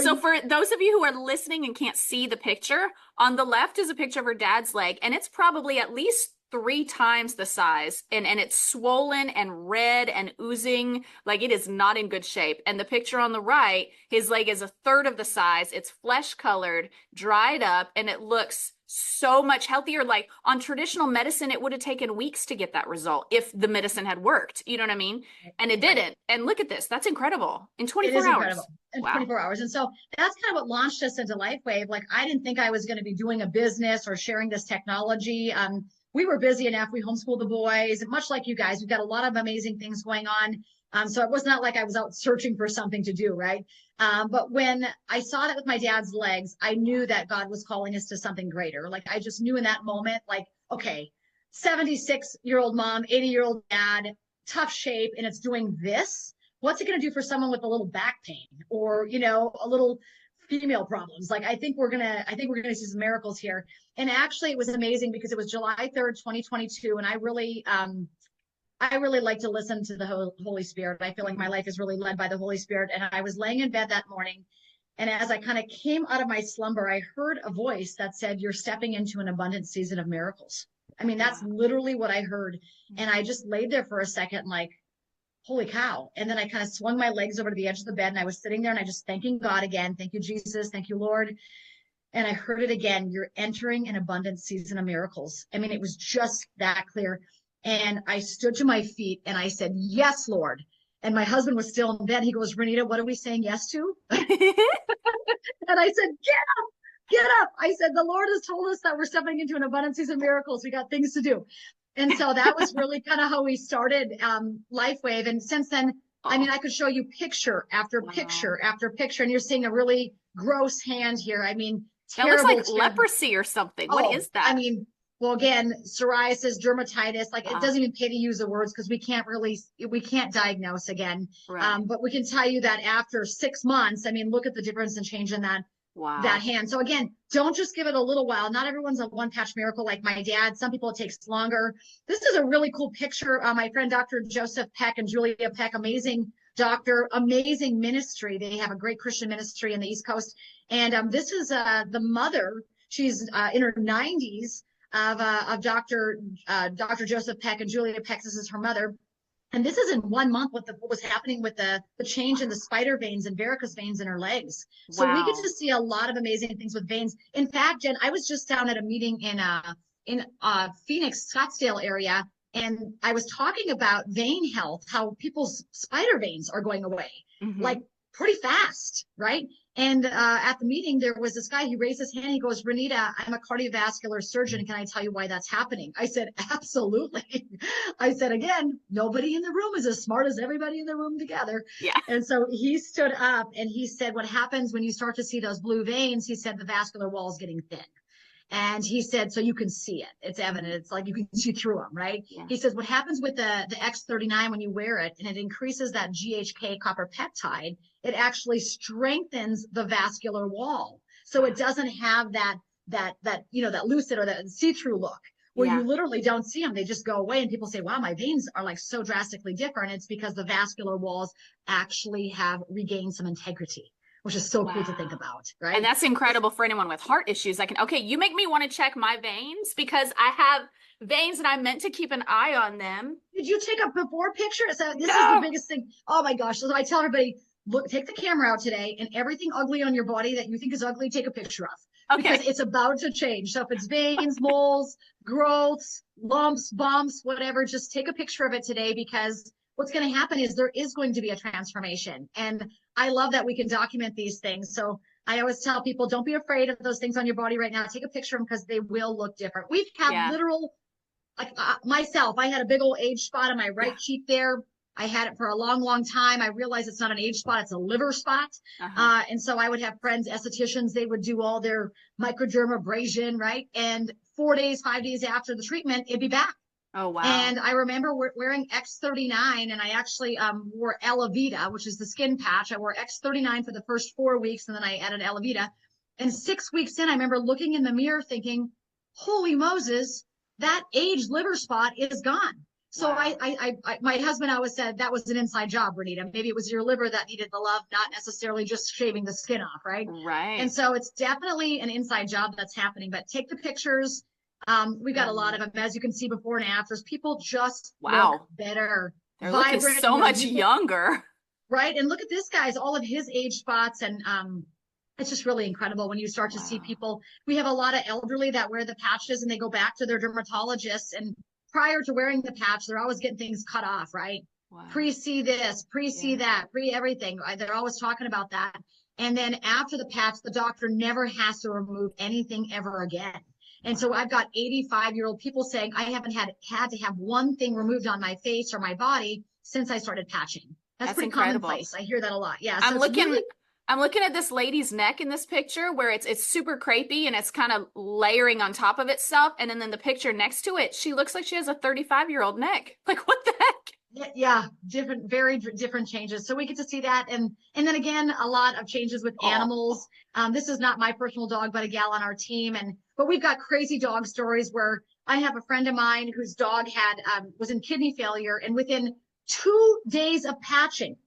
so for those of you who are listening and can't see the picture, on the left is a picture of her dad's leg, and it's probably at least 3 times the size, and it's swollen and red and oozing. Like, it is not in good shape. And the picture on the right, his leg is a third of the size. It's flesh colored, dried up, and it looks so much healthier. Like, on traditional medicine, it would have taken weeks to get that result if the medicine had worked. You know what I mean? And it didn't. And look at this. That's incredible. In 24 hours. Incredible. In 24 hours. And so that's kind of what launched us into LifeWave. Like, I didn't think I was going to be doing a business or sharing this technology. We were busy enough. We homeschooled the boys, and much like you guys, we've got a lot of amazing things going on. So it was not like I was out searching for something to do, right? But when I saw that with my dad's legs, I knew that God was calling us to something greater. Like, I just knew in that moment, like, okay, 76-year-old mom, 80-year-old dad, tough shape, and it's doing this. What's it going to do for someone with a little back pain or, a little female problems? Like, I think we're gonna see some miracles here. And actually, it was amazing because it was July 3rd, 2022, and I really like to listen to the Holy Spirit. I feel like my life is really led by the Holy Spirit. And I was laying in bed that morning, and as I kind of came out of my slumber, I heard a voice that said, "You're stepping into an abundant season of miracles." I mean, that's literally what I heard. And I just laid there for a second, like, holy cow. And then I kind of swung my legs over to the edge of the bed, and I was sitting there, and I just thanking God again. Thank you, Jesus. Thank you, Lord. And I heard it again. You're entering an abundant season of miracles. I mean, it was just that clear. And I stood to my feet and I said, yes, Lord. And my husband was still in bed. He goes, Renita, what are we saying yes to? And I said, get up. I said, the Lord has told us that we're stepping into an abundant season of miracles. We got things to do. And so that was really kind of how we started LifeWave. And since then, I mean, I could show you picture after picture after picture. And you're seeing a really gross hand here. I mean, that looks like leprosy or something. What is that? I mean, well, again, psoriasis, dermatitis, like it doesn't even pay to use the words because we can't diagnose again. Right. But we can tell you that after 6 months, I mean, look at the difference and change in that hand. So again, don't just give it a little while. Not everyone's a one patch miracle like my dad. Some people it takes longer. This is a really cool picture. My friend, Dr. Joseph Peck and Julia Peck, amazing doctor, amazing ministry. They have a great Christian ministry in the East Coast. And this is the mother. She's in her 90s of Dr. Joseph Peck and Julia Peck. This is her mother. And this is in 1 month what was happening with the change in the spider veins and varicose veins in her legs. So we get to see a lot of amazing things with veins. In fact, Jen, I was just down at a meeting in Phoenix, Scottsdale area, and I was talking about vein health, how people's spider veins are going away, like pretty fast, right? And at the meeting, there was this guy, he raised his hand, he goes, Renita, I'm a cardiovascular surgeon. Can I tell you why that's happening? I said, absolutely. I said, again, nobody in the room is as smart as everybody in the room together. Yeah. And so he stood up and he said, what happens when you start to see those blue veins, he said, the vascular wall is getting thin. And he said, so you can see it. It's evident. It's like you can see through them, right? Yeah. He says, what happens with the X39 when you wear it and it increases that GHK copper peptide, it actually strengthens the vascular wall. So it doesn't have that lucid or that see-through look where you literally don't see them. They just go away and people say, wow, my veins are like so drastically different. It's because the vascular walls actually have regained some integrity. which is so cool to think Wow. about, And right? that's incredible for anyone with heart issues. Okay, you make me want to check my veins because I have veins and I meant to keep an eye on them. Did you take a before picture? So this is the No. biggest thing. Oh my gosh. So I tell everybody, look, take the camera out today and everything ugly on your body that you think is ugly, take a picture of because Okay. it's about to change. So if it's veins, moles, growths, lumps, bumps, whatever, just take a picture of it today because what's going to happen is there is going to be a transformation. And I love that we can document these things. So I always tell people, don't be afraid of those things on your body right now. Take a picture of them because they will look different. We've had Yeah. literal like myself, I had a big old age spot on my Yeah. right cheek there. I had it for a long, long time. I realized it's not an age spot, it's a liver spot. Uh-huh. And so I would have friends, estheticians, they would do all their microdermabrasion, right? And 4 days, 5 days after the treatment, it'd be back. Oh, wow. And I remember wearing X39 and I actually wore Elavita, which is the skin patch. I wore X39 for the first 4 weeks and then I added Elavita. And 6 weeks in, I remember looking in the mirror thinking, holy Moses, that aged liver spot is gone. So Wow. my husband always said that was an inside job, Renita. Maybe it was your liver that needed the love, not necessarily just shaving the skin off, right? Right. And so it's definitely an inside job that's happening. But take the pictures. We've got a lot of them, as you can see, before and afters. People just Wow. look better, They're vibrant, looking so much younger. right? And look at this, guys, all of his age spots and it's just really incredible when you start to see Wow. people. We have a lot of elderly that wear the patches and they go back to their dermatologists. And prior to wearing the patch, they're always getting things cut off, right? Wow. Pre-see this, pre-see Yeah. that, pre-everything. They're always talking about that. And then after the patch, the doctor never has to remove anything ever again. And so I've got 85-year-old people saying, I haven't had to have one thing removed on my face or my body since I started patching. That's pretty incredible. commonplace. I hear that a lot. Yeah. I'm So it's really I'm looking at this lady's neck in this picture where it's super crepey and it's kind of layering on top of itself. And then the picture next to it, she looks like she has a 35-year-old neck. Like, what the heck? yeah, different, very different changes. So we get to see that. And then again, a lot of changes with animals. This is not my personal dog, but a gal on our team. But we've got crazy dog stories where I have a friend of mine whose dog had, was in kidney failure. And within 2 days of patching,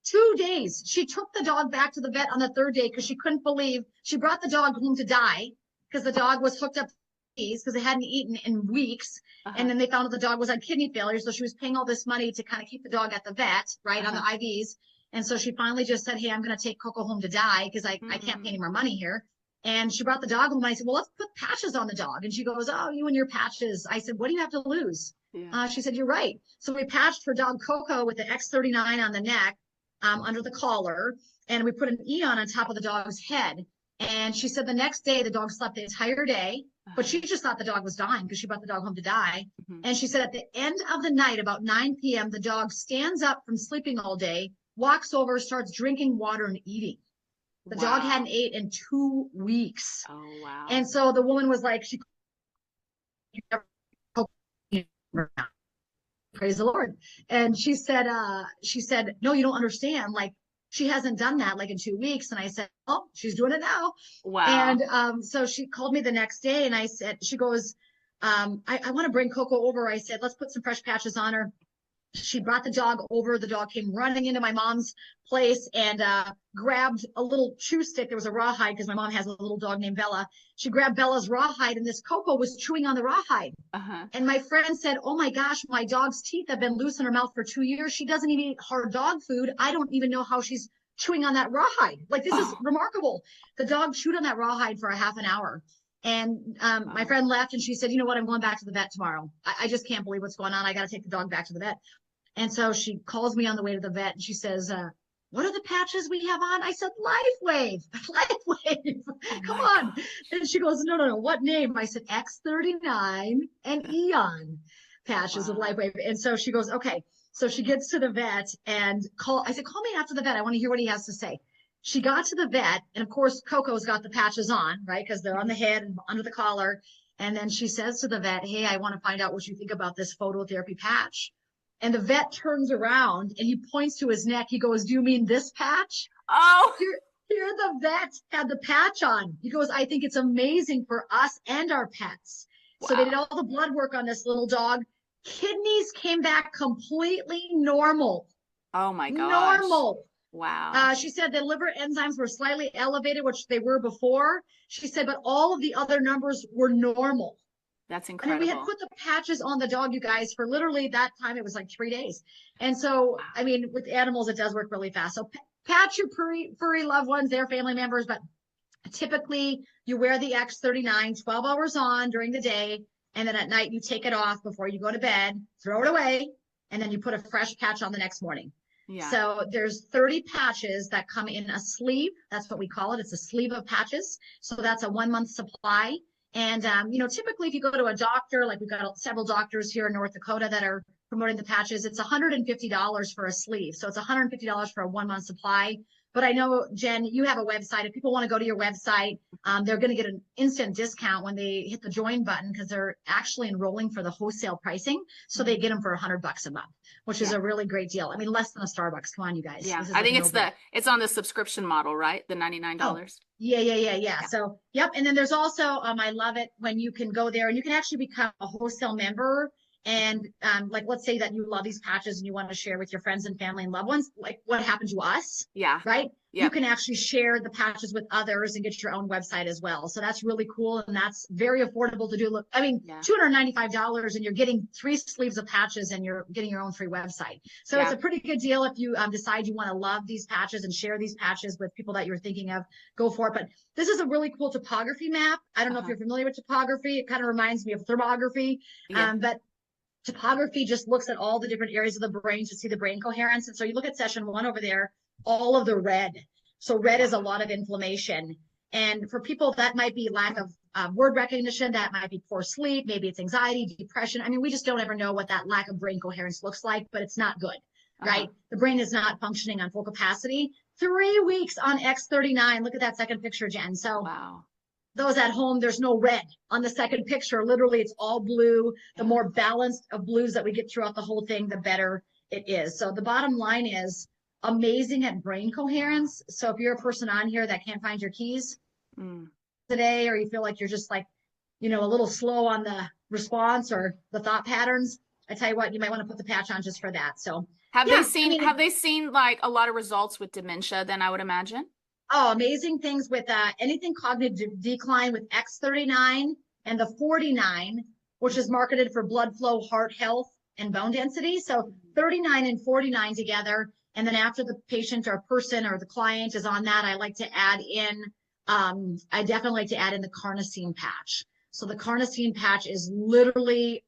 2 days, she took the dog back to the vet on the third day because she couldn't believe she brought the dog home to die because the dog was hooked up because it hadn't eaten in weeks. And then they found out the dog was on kidney failure. So she was paying all this money to kind of keep the dog at the vet, right, on the IVs. And so she finally just said, hey, I'm going to take Coco home to die because I can't pay any more money here. And she brought the dog home. And I said, well, let's put patches on the dog. And she goes, oh, you and your patches. I said, what do you have to lose? Yeah. She said, you're right. So we patched her dog Coco with the X39 on the neck, under the collar. And we put an E on top of the dog's head. And she said the next day the dog slept the entire day, but she just thought the dog was dying because she brought the dog home to die. And she said at the end of the night, about 9 p.m., the dog stands up from sleeping all day, walks over, starts drinking water and eating. The dog hadn't ate in 2 weeks. Oh, wow. And so the woman was like, praise the Lord. And she said, no, you don't understand. Like, she hasn't done that like in 2 weeks. And I said, oh, she's doing it now. Wow. And so she called me the next day and I said, she goes, I want to bring Coco over. I said, let's put some fresh patches on her. She brought the dog over. The dog came running into my mom's place and grabbed a little chew stick. There was a rawhide because my mom has a little dog named Bella. She grabbed Bella's rawhide and this Coco was chewing on the rawhide. And my friend said, oh my gosh, my dog's teeth have been loose in her mouth for 2 years. She doesn't even eat hard dog food. I don't even know how she's chewing on that rawhide. Like, this is remarkable. The dog chewed on that rawhide for a half an hour. And my friend left and she said, you know what? I'm going back to the vet tomorrow. I just can't believe what's going on. I got to take the dog back to the vet. And so she calls me on the way to the vet and she says, what are the patches we have on? I said, LifeWave, LifeWave, come on. And she goes, no, what name? I said, X39 and Eon patches of LifeWave. And so she goes, okay. So she gets to the vet and I said, call me after the vet. I want to hear what he has to say. She got to the vet and of course, Coco's got the patches on, right? Because they're on the head and under the collar. And then she says to the vet, hey, I want to find out what you think about this phototherapy patch. And the vet turns around and he points to his neck. He goes, do you mean this patch? Oh, here the vet had the patch on. He goes, I think it's amazing for us and our pets. Wow. So they did all the blood work on this little dog. Kidneys came back completely normal. Oh my gosh. Normal. Wow. She said the liver enzymes were slightly elevated, which they were before. She said, but all of the other numbers were normal. That's I mean, we had incredible. put the patches on the dog, you guys, for literally that time. It was like 3 days. And so, I mean, with animals, it does work really fast. So patch your furry loved ones, their family members, but typically you wear the X39 12 hours on during the day. And then at night you take it off before you go to bed, throw it away. And then you put a fresh patch on the next morning. Yeah. So there's 30 patches that come in a sleeve. That's what we call it. It's a sleeve of patches. So that's a 1 month supply. And, you know, typically if you go to a doctor, like we've got several doctors here in North Dakota that are promoting the patches, it's $150 for a sleeve. So it's $150 for a 1 month supply. But I know, Jen, you have a website. If people want to go to your website, they're going to get an instant discount when they hit the join button because they're actually enrolling for the wholesale pricing. So they get them for $100 a month, which is a really great deal. I mean, less than a Starbucks. Come on, you guys. Yeah, I think it's on the subscription model, right? The $99. Oh, yeah. So, yep. And then there's also, I love it when you can go there and you can actually become a wholesale member. And like, let's say that you love these patches and you want to share with your friends and family and loved ones, like what happened to us. Yeah. Right. Yep. You can actually share the patches with others and get your own website as well. So that's really cool. And that's very affordable to do. Look, I mean, $295 and you're getting 3 sleeves of patches and you're getting your own free website. So it's a pretty good deal. If you decide you want to love these patches and share these patches with people that you're thinking of, go for it. But this is a really cool topography map. I don't know if you're familiar with topography. It kind of reminds me of thermography. But topography just looks at all the different areas of the brain to see the brain coherence. And so you look at session 1 over there, all of the red. So red is a lot of inflammation. And for people that might be lack of word recognition, that might be poor sleep, maybe it's anxiety, depression. I mean, we just don't ever know what that lack of brain coherence looks like, but it's not good, right? The brain is not functioning on full capacity. 3 weeks on X39. Look at that second picture, Jen. So those at home, there's no red on the second picture. Literally, it's all blue. The more balanced of blues that we get throughout the whole thing, the better it is. So the bottom line is amazing at brain coherence. So if you're a person on here that can't find your keys today, or you feel like you're just like, you know, a little slow on the response or the thought patterns, I tell you what, you might want to put the patch on just for that. So have they seen like a lot of results with dementia then, I would imagine? Oh, amazing things with anything cognitive decline with X39 and the 49, which is marketed for blood flow, heart health, and bone density. So 39 and 49 together. And then after the patient or person or the client is on that, I like to add in, I definitely like to add in the carnosine patch. So the carnosine patch is literally,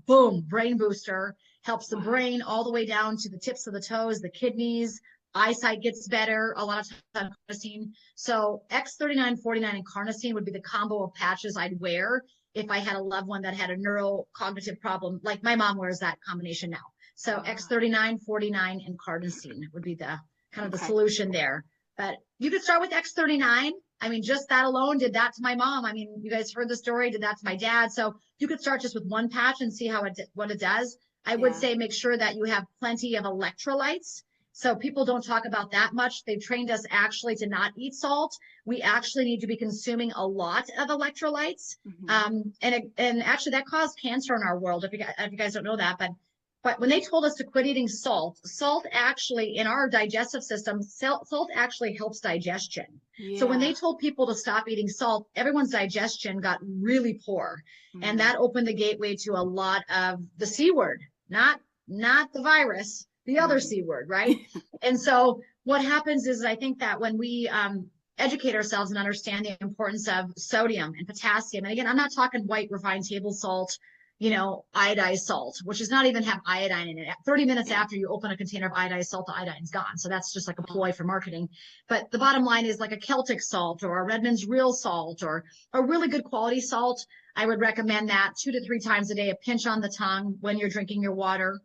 boom, brain booster, helps the brain all the way down to the tips of the toes, the kidneys, eyesight gets better a lot of times on carnosine. So X39, 49, and carnosine would be the combo of patches I'd wear if I had a loved one that had a neurocognitive problem. Like my mom wears that combination now. So X39, 49, and carnosine would be the kind of the solution there. But you could start with X39. I mean, just that alone did that to my mom. I mean, you guys heard the story, did that to my dad. So you could start just with one patch and see what it does. I would say make sure that you have plenty of electrolytes. So people don't talk about that much. They've trained us actually to not eat salt. We actually need to be consuming a lot of electrolytes. And actually that caused cancer in our world, if you guys don't know that. But when they told us to quit eating salt actually in our digestive system, salt actually helps digestion. So when they told people to stop eating salt, everyone's digestion got really poor. And that opened the gateway to a lot of the C word, not the virus, the other C word, right? And so what happens is I think that when we educate ourselves and understand the importance of sodium and potassium, and again, I'm not talking white refined table salt, iodized salt, which does not even have iodine in it. 30 minutes after you open a container of iodized salt, the iodine's gone. So that's just like a ploy for marketing. But the bottom line is like a Celtic salt or a Redmond's real salt or a really good quality salt. I would recommend that 2 to 3 times a day, a pinch on the tongue when you're drinking your water.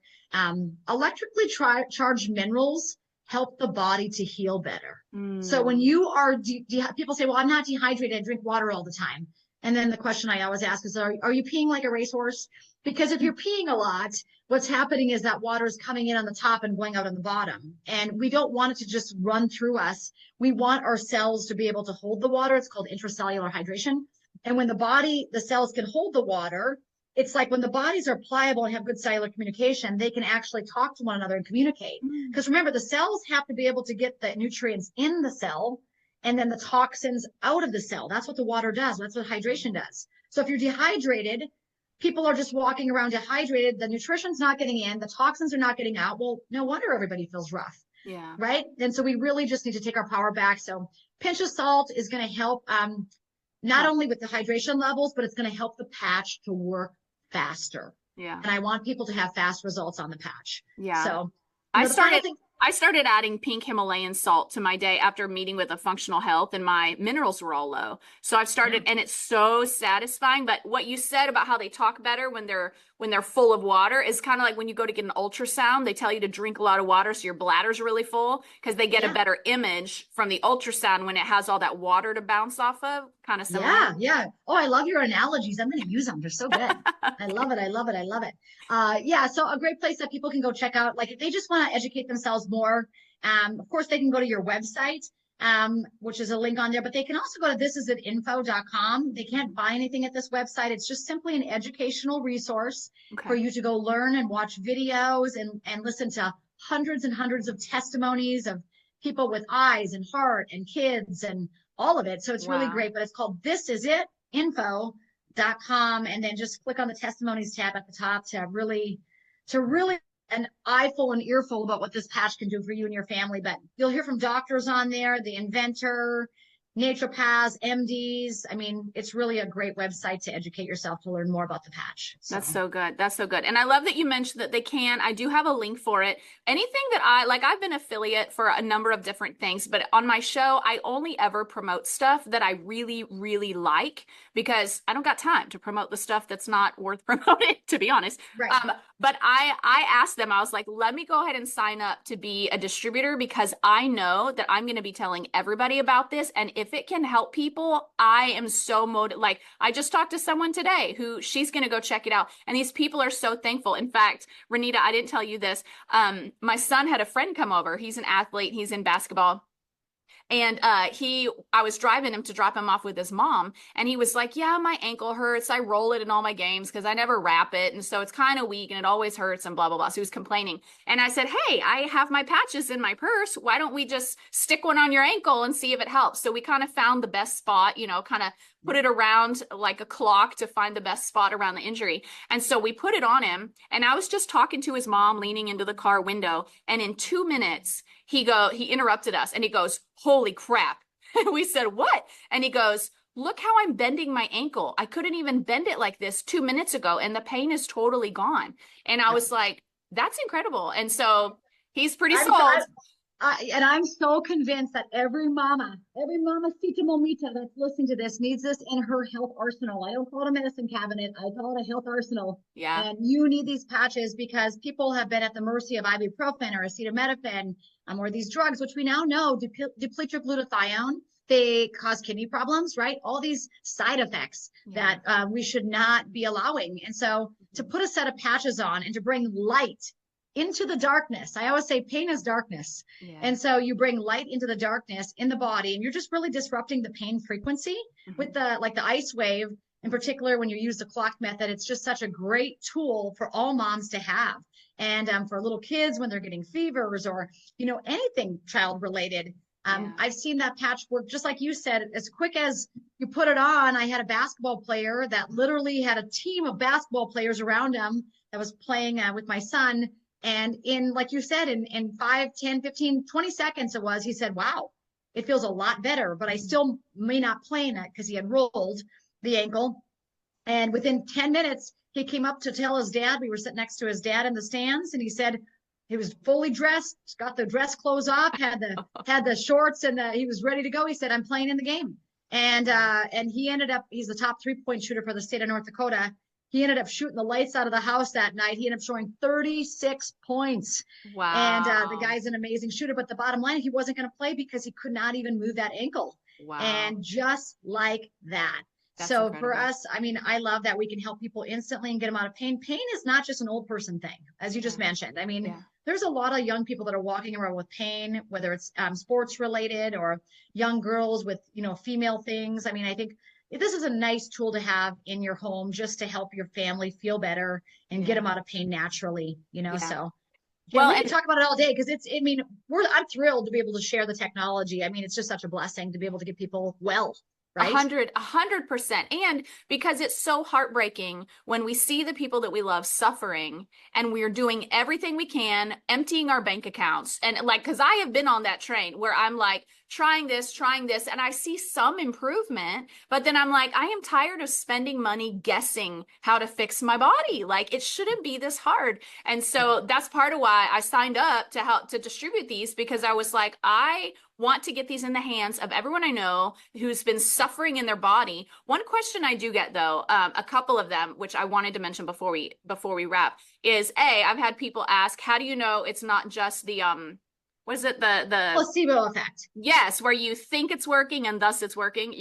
Electrically charged minerals help the body to heal better. So when you are, people say, well, I'm not dehydrated, I drink water all the time. And then the question I always ask is, are you peeing like a racehorse? Because if you're peeing a lot, what's happening is that water is coming in on the top and going out on the bottom. And we don't want it to just run through us. We want our cells to be able to hold the water. It's called intracellular hydration. And when the cells can hold the water, it's like when the bodies are pliable and have good cellular communication, they can actually talk to one another and communicate. Because remember, the cells have to be able to get the nutrients in the cell and then the toxins out of the cell. That's what the water does. That's what hydration does. So if you're dehydrated, people are just walking around dehydrated. The nutrition's not getting in. The toxins are not getting out. Well, no wonder everybody feels rough. Yeah. Right. And so we really just need to take our power back. So pinch of salt is going to help not only with the hydration levels, but it's going to help the patch to work faster. Yeah. And I want people to have fast results on the patch. Yeah. So I started adding pink Himalayan salt to my day after meeting with a functional health, and my minerals were all low. So I've started, and it's so satisfying. But what you said about how they talk better when they're full of water is kind of like when you go to get an ultrasound, they tell you to drink a lot of water so your bladder's really full, because they get a better image from the ultrasound when it has all that water to bounce off of. Kind of similar. Yeah. Oh, I love your analogies. I'm going to use them. They're so good. I love it. So a great place that people can go check out, like if they just want to educate themselves more, of course they can go to your website, which is a link on there, but they can also go to thisisit.info.com. They can't buy anything at this website. It's just simply an educational resource for you to go learn and watch videos and listen to hundreds and hundreds of testimonies of people with eyes and heart and kids and all of it. So it's really great, but it's called thisisit.info.com. And then just click on the testimonies tab at the top to really an eyeful and earful about what this patch can do for you and your family. But you'll hear from doctors on there, the inventor, naturopaths, MDs. I mean, it's really a great website to educate yourself to learn more about the patch. So. That's so good. That's so good. And I love that you mentioned that I do have a link for it. Anything that I've been affiliate for a number of different things, but on my show, I only ever promote stuff that I really, really like, because I don't got time to promote the stuff that's not worth promoting, to be honest. Right. But I asked them, I was like, let me go ahead and sign up to be a distributor, because I know that I'm going to be telling everybody about this. And if it can help people, I am so motivated. Like, I just talked to someone today who she's going to go check it out. And these people are so thankful. In fact, Renita, I didn't tell you this. My son had a friend come over. He's an athlete. He's in basketball. And I was driving him to drop him off with his mom, and he was like, yeah, my ankle hurts. I roll it in all my games because I never wrap it. And so it's kind of weak and it always hurts and blah, blah, blah. So he was complaining. And I said, hey, I have my patches in my purse. Why don't we just stick one on your ankle and see if it helps? So we kind of found the best spot, kind of put it around like a clock to find the best spot around the injury. And so we put it on him, and I was just talking to his mom, leaning into the car window. And in 2 minutes, he interrupted us and he goes, holy crap. And we said, what? And he goes, look how I'm bending my ankle. I couldn't even bend it like this 2 minutes ago, and the pain is totally gone. And I was like, that's incredible. And so he's pretty sold. And I'm so convinced that every mama Sita Momita that's listening to this needs this in her health arsenal. I don't call it a medicine cabinet. I call it a health arsenal. Yeah. And you need these patches because people have been at the mercy of ibuprofen or acetaminophen or these drugs, which we now know deplete your glutathione. They cause kidney problems, right? All these side effects that we should not be allowing. And so to put a set of patches on and to bring light into the darkness. I always say pain is darkness. Yeah. And so you bring light into the darkness in the body, and you're just really disrupting the pain frequency with the ice wave in particular. When you use the clock method, it's just such a great tool for all moms to have. And for little kids when they're getting fevers or, anything child related. I've seen that patch work, just like you said, as quick as you put it on. I had a basketball player that literally had a team of basketball players around him that was playing with my son. And in, like you said, in 5, 10, 15, 20 seconds he said, wow, it feels a lot better, but I still may not play in it because he had rolled the ankle. And within 10 minutes, he came up to tell his dad. We were sitting next to his dad in the stands, and he said he was fully dressed, got the dress clothes off, had the shorts, and he was ready to go. He said, I'm playing in the game. And he ended up, he's the top 3-point shooter for the state of North Dakota. He ended up shooting the lights out of the house that night. He ended up showing 36 points. Wow. And the guy's an amazing shooter. But the bottom line, he wasn't going to play because he could not even move that ankle. Wow. And just like that. That's so incredible. For us, I love that we can help people instantly and get them out of pain. Pain is not just an old person thing, as you just mentioned. There's a lot of young people that are walking around with pain, whether it's sports related or young girls with, female things. I think this is a nice tool to have in your home just to help your family feel better and get them out of pain naturally, Yeah. So yeah, Well, we can talk about it all day because I mean, I'm thrilled to be able to share the technology. I mean, it's just such a blessing to be able to get people well, right? 100%. And because it's so heartbreaking when we see the people that we love suffering and we're doing everything we can, emptying our bank accounts. And like, cause I have been on that train where I'm like trying this, and I see some improvement, but then I'm like, I am tired of spending money guessing how to fix my body. Like it shouldn't be this hard. And so that's part of why I signed up to help to distribute these, because I was like, I want to get these in the hands of everyone I know who's been suffering in their body. One question I do get though, a couple of them, which I wanted to mention before we wrap, is I've had people ask, how do you know it's not just the what is it, the placebo effect? Yes, where you think it's working and thus it's working,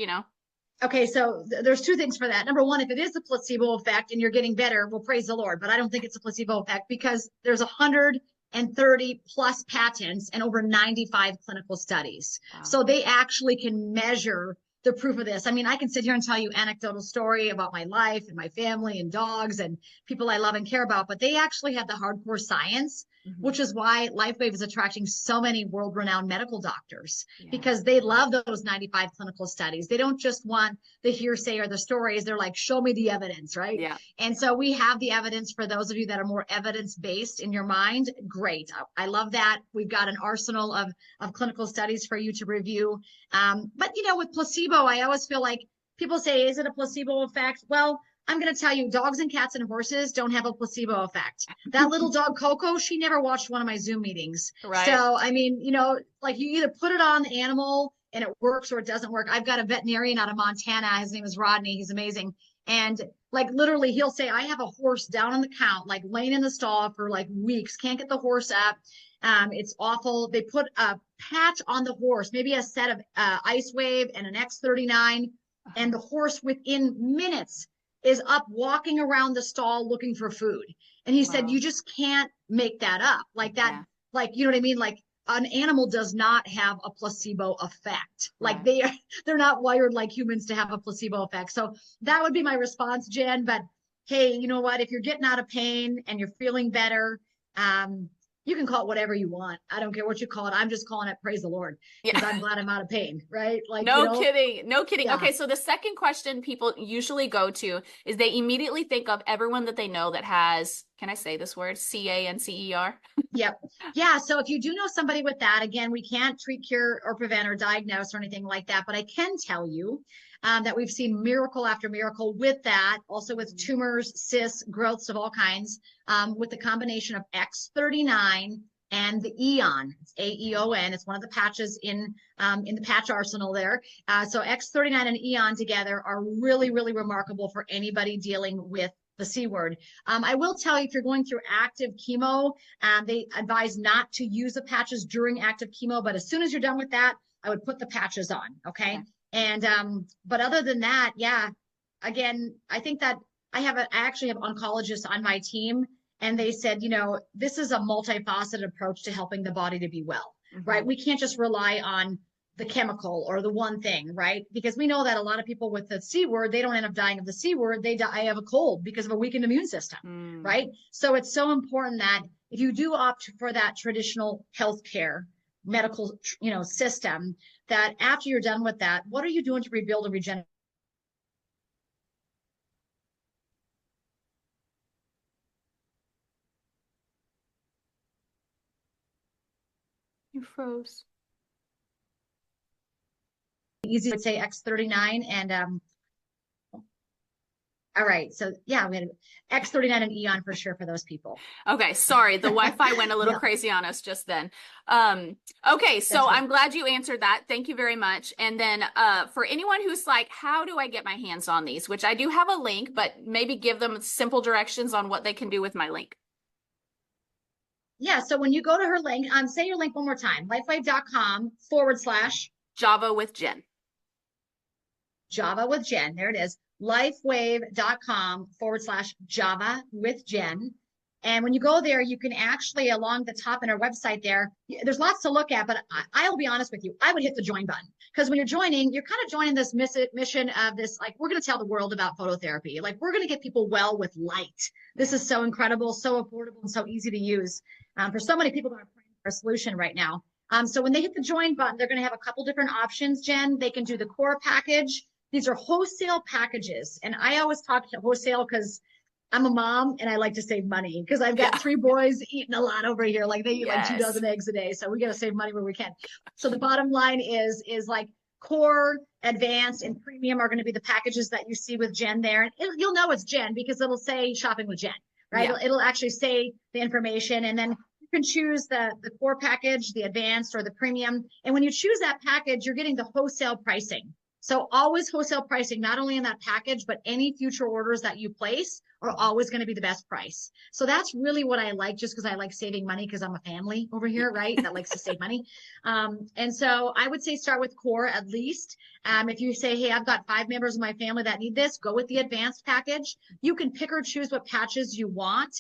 Okay, so there's two things for that. Number one, if it is a placebo effect and you're getting better, well, praise the Lord. But I don't think it's a placebo effect because there's 130 plus patents and over 95 clinical studies. Wow. So they actually can measure the proof of this. I mean, I can sit here and tell you anecdotal story about my life and my family and dogs and people I love and care about, but they actually have the hardcore science, which is why LifeWave is attracting so many world-renowned medical doctors because they love those 95 clinical studies. They don't just want the hearsay or the stories. They're like, show me the evidence, right? Yeah. And so we have the evidence for those of you that are more evidence-based in your mind. Great. I love that. We've got an arsenal of clinical studies for you to review. But, with placebo, I always feel like people say, is it a placebo effect? Well, I'm going to tell you, dogs and cats and horses don't have a placebo effect. That little dog, Coco, she never watched one of my Zoom meetings. Right. So, I mean, like you either put it on the animal and it works or it doesn't work. I've got a veterinarian out of Montana. His name is Rodney. He's amazing. And like literally he'll say, I have a horse down on the count, like laying in the stall for like weeks, can't get the horse up. It's awful. They put a patch on the horse, maybe a set of LifeWave and an X39, and the horse within minutes is up walking around the stall looking for food. And he said, you just can't make that up like that. Yeah. Like, you know what I mean? Like an animal does not have a placebo effect. Like they're not wired like humans to have a placebo effect. So that would be my response, Jen. But hey, you know what? If you're getting out of pain and you're feeling better, you can call it whatever you want. I don't care what you call it. I'm just calling it praise the Lord because I'm glad I'm out of pain, right? Like no kidding. Yeah. Okay, so the second question people usually go to is they immediately think of everyone that they know that has, can I say this word, CANCER? Yep. Yeah. So if you do know somebody with that, again, we can't treat, cure, or prevent or diagnose or anything like that, but I can tell you that we've seen miracle after miracle with that, also with tumors, cysts, growths of all kinds, with the combination of X39 and the Eon. It's AEON. It's one of the patches in the patch arsenal there. So X39 and Eon together are really, really remarkable for anybody dealing with the C word. I will tell you, if you're going through active chemo, they advise not to use the patches during active chemo, but as soon as you're done with that, I would put the patches on. Okay. And, but other than that, yeah, again, I think that I actually have oncologists on my team, and they said, this is a multifaceted approach to helping the body to be well, right? We can't just rely on the chemical or the one thing, right? Because we know that a lot of people with the C word, they don't end up dying of the C word. They die of a cold because of a weakened immune system, right? So it's so important that if you do opt for that traditional healthcare medical, system, that after you're done with that, what are you doing to rebuild and regenerate? You froze. Easy to say X39 and all right. So yeah, we had X39 and Eon for sure for those people. Okay. Sorry. The Wi-Fi went a little crazy on us just then. Okay. So I'm glad you answered that. Thank you very much. And then for anyone who's like, how do I get my hands on these? Which I do have a link, but maybe give them simple directions on what they can do with my link. Yeah. So when you go to her link, say your link one more time, lifewave.com/ Java with Jen. Java with Jen. There it is. LifeWave.com /Java with Jen. And when you go there, you can actually, along the top in our website there's lots to look at, but I'll be honest with you, I would hit the join button. Because when you're joining, you're kind of joining this mission of this, like, we're going to tell the world about phototherapy. Like, we're going to get people well with light. This is so incredible, so affordable, and so easy to use for so many people that are praying for a solution right now. So when they hit the join button, they're going to have a couple different options, Jen. They can do the core package. These are wholesale packages. And I always talk to wholesale because I'm a mom and I like to save money because I've got 3 boys eating a lot over here. Like, they eat like 2 dozen eggs a day. So we got to save money where we can. So the bottom line is like core, advanced, and premium are going to be the packages that you see with Jen there. And you'll know it's Jen because it'll say shopping with Jen, right? Yeah. It'll actually say the information. And then you can choose the core package, the advanced, or the premium. And when you choose that package, you're getting the wholesale pricing. So always wholesale pricing, not only in that package, but any future orders that you place are always going to be the best price. So that's really what I like, just because I like saving money because I'm a family over here, right? That likes to save money. And so I would say start with core at least. If you say, hey, I've got 5 members of my family that need this, go with the advanced package. You can pick or choose what patches you want.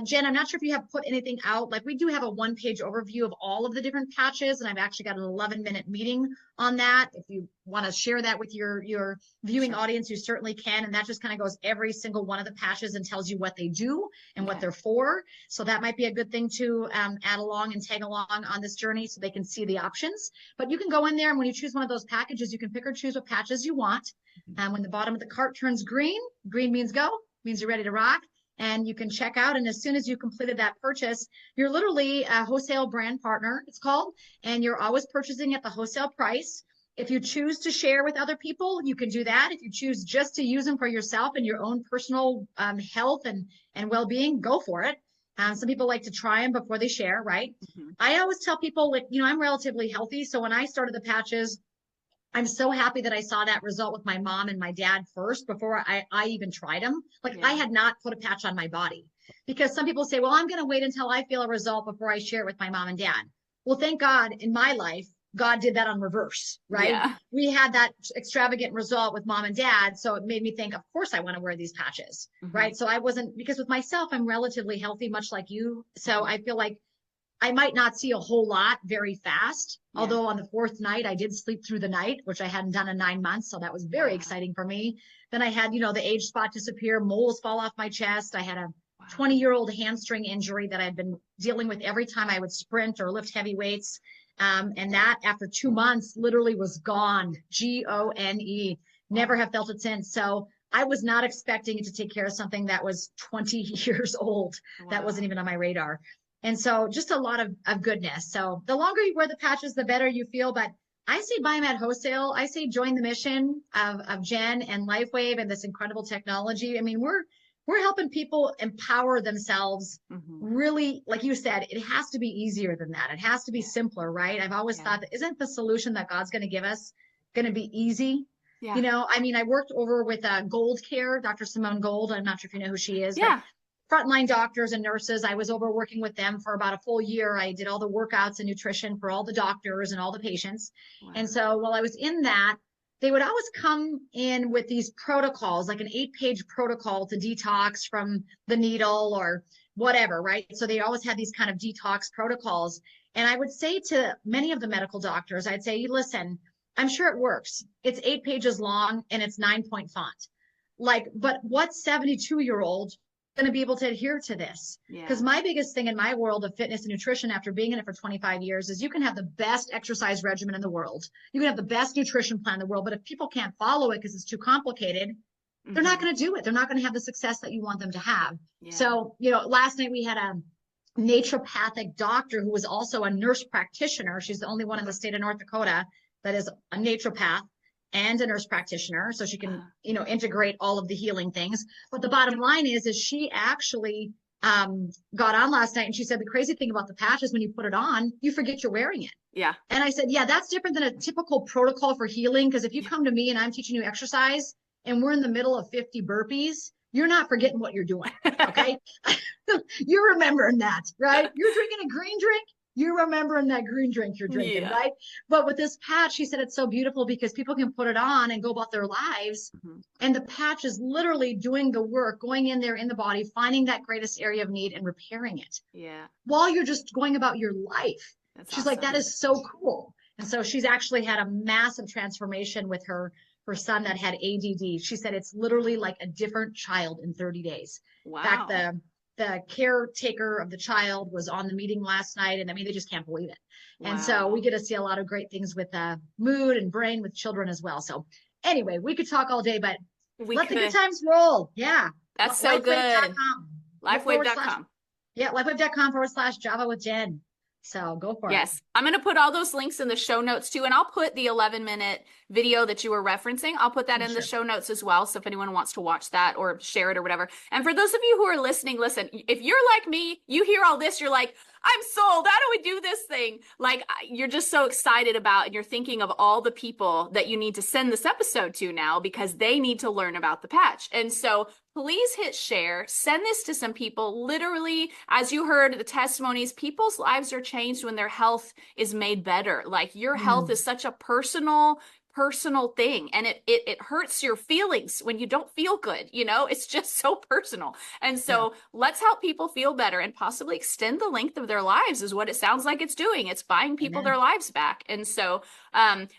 Jen, I'm not sure if you have put anything out. Like, we do have a 1-page overview of all of the different patches, and I've actually got an 11-minute meeting on that. If you want to share that with your viewing audience, you certainly can. And that just kind of goes every single one of the patches and tells you what they do and what they're for. So that might be a good thing to add along and tag along on this journey so they can see the options. But you can go in there, and when you choose one of those packages, you can pick or choose what patches you want. When the bottom of the cart turns green, green means go, means you're ready to rock. And you can check out. And as soon as you completed that purchase, you're literally a wholesale brand partner, it's called, and you're always purchasing at the wholesale price. If you choose to share with other people, you can do that. If you choose just to use them for yourself and your own personal health and well-being, go for it. Some people like to try them before they share, right? I always tell people, like, I'm relatively healthy. So when I started the patches, I'm so happy that I saw that result with my mom and my dad first before I even tried them. Like, I had not put a patch on my body, because some people say, well, I'm going to wait until I feel a result before I share it with my mom and dad. Well, thank God in my life, God did that on reverse, right? Yeah. We had that extravagant result with mom and dad. So it made me think, of course I want to wear these patches, right? So I wasn't, because with myself, I'm relatively healthy, much like you. So I feel like I might not see a whole lot very fast. Although on the 4th night, I did sleep through the night, which I hadn't done in 9 months. So that was very exciting for me. Then I had, the age spot disappear, moles fall off my chest. I had a 20-year-old hamstring injury that I'd been dealing with every time I would sprint or lift heavy weights. And that after 2 months literally was gone, Gone. Never have felt it since. So I was not expecting it to take care of something that was 20 years old. That wasn't even on my radar. And so just a lot of goodness. So the longer you wear the patches, the better you feel. But I say buy them at wholesale. I say join the mission of Jen and LifeWave and this incredible technology. I mean, we're helping people empower themselves. Really, like you said, it has to be easier than that. It has to be simpler, right? I've always thought that, isn't the solution that God's going to give us going to be easy? I mean, I worked over with Gold Care, Dr. Simone Gold. I'm not sure if you know who she is. But frontline doctors and nurses. I was over working with them for about a full year. I did all the workouts and nutrition for all the doctors and all the patients. And so while I was in that, they would always come in with these protocols, like an 8-page protocol to detox from the needle or whatever, right? So they always had these kind of detox protocols. And I would say to many of the medical doctors, I'd say, listen, I'm sure it works. It's 8 pages long and it's 9-point font. But what 72-year-old going to be able to adhere to this? Because my biggest thing in my world of fitness and nutrition after being in it for 25 years is you can have the best exercise regimen in the world. You can have the best nutrition plan in the world, but if people can't follow it because it's too complicated, they're not going to do it. They're not going to have the success that you want them to have. So, last night we had a naturopathic doctor who was also a nurse practitioner. She's the only one in the state of North Dakota that is a naturopath and a nurse practitioner, so she can, integrate all of the healing things. But the bottom line is she actually got on last night and she said, the crazy thing about the patch is when you put it on, you forget you're wearing it. And I said, that's different than a typical protocol for healing. Because if you come to me and I'm teaching you exercise and we're in the middle of 50 burpees, you're not forgetting what you're doing. Okay. You're remembering that, right? You're drinking a green drink. you remembering that green drink you're drinking, Yeah. right? But with this patch, she said it's so beautiful because people can put it on and go about their lives. And the patch is literally doing the work, going in there in the body, finding that greatest area of need and repairing it. Yeah. While you're just going about your life. She's like, awesome. that is so cool. And so she's actually had a massive transformation with her son that had ADD. She said it's literally like a different child in 30 days. Wow. In fact, the caretaker of the child was on the meeting last night, and I mean, they just can't believe it. Wow. And so we get to see a lot of great things with mood and brain with children as well. So anyway, we could talk all day, but let the good times roll. Yeah. That's so good. LifeWave.com. Yeah, LifeWave.com/Java with Jen. So go for it. Yes. I'm going to put all those links in the show notes too. And I'll put the 11-minute video that you were referencing. I'll put that in the show notes as well. So if anyone wants to watch that or share it or whatever. And for those of you who are listening, listen, if you're like me, you hear all this, you're like, I'm sold. How do we do this thing? Like, you're just so excited about, and you're thinking of all the people that you need to send this episode to now because they need to learn about the patch. And so please hit share, send this to some people. Literally, as you heard the testimonies, people's lives are changed when their health is made better. Like your health is such a personal thing, and it hurts your feelings when you don't feel good. You know, it's just so personal. And so let's help people feel better and possibly extend the length of their lives is what it sounds like it's doing. It's buying people their lives back. And so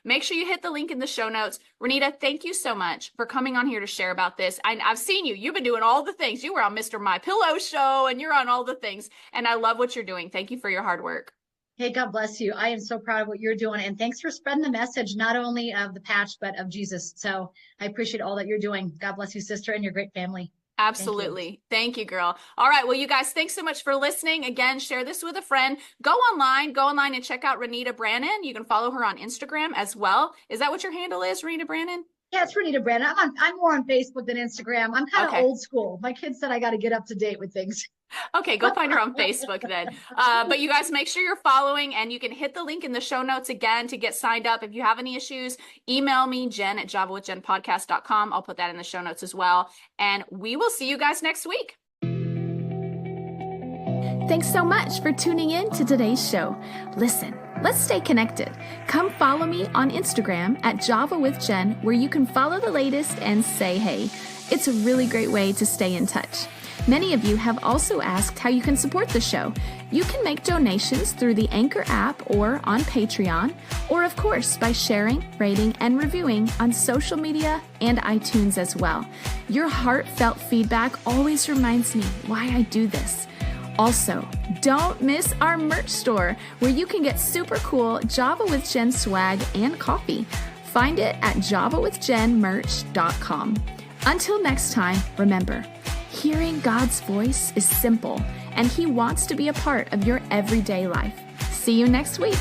make sure you hit the link in the show notes. Renita, thank you so much for coming on here to share about this. I've seen you. You've been doing all the things. You were on Mr. My Pillow show and you're on all the things. And I love what you're doing. Thank you for your hard work. Hey, God bless you. I am so proud of what you're doing. And thanks for spreading the message, not only of the patch, but of Jesus. So I appreciate all that you're doing. God bless you, sister, and your great family. Absolutely. Thank you, girl. All right. Well, you guys, thanks so much for listening. Again, share this with a friend. Go online and check out Renita Brannan. You can follow her on Instagram as well. Is that what your handle is, Renita Brannan? Yeah, it's Renita Brannan. I'm more on Facebook than Instagram. I'm kind of old school. My kids said I got to get up to date with things. Okay, go find her on Facebook then. But you guys make sure you're following, and you can hit the link in the show notes again to get signed up. If you have any issues, email me, Jen@javawithjenpodcast.com. I'll put that in the show notes as well. And we will see you guys next week. Thanks so much for tuning in to today's show. Listen, let's stay connected. Come follow me on Instagram @JavaWithJen, where you can follow the latest and say hey. It's a really great way to stay in touch. Many of you have also asked how you can support the show. You can make donations through the Anchor app or on Patreon, or of course by sharing, rating, and reviewing on social media and iTunes as well. Your heartfelt feedback always reminds me why I do this. Also, don't miss our merch store where you can get super cool Java with Jen swag and coffee. Find it at javawithjenmerch.com. Until next time, remember, hearing God's voice is simple, and He wants to be a part of your everyday life. See you next week.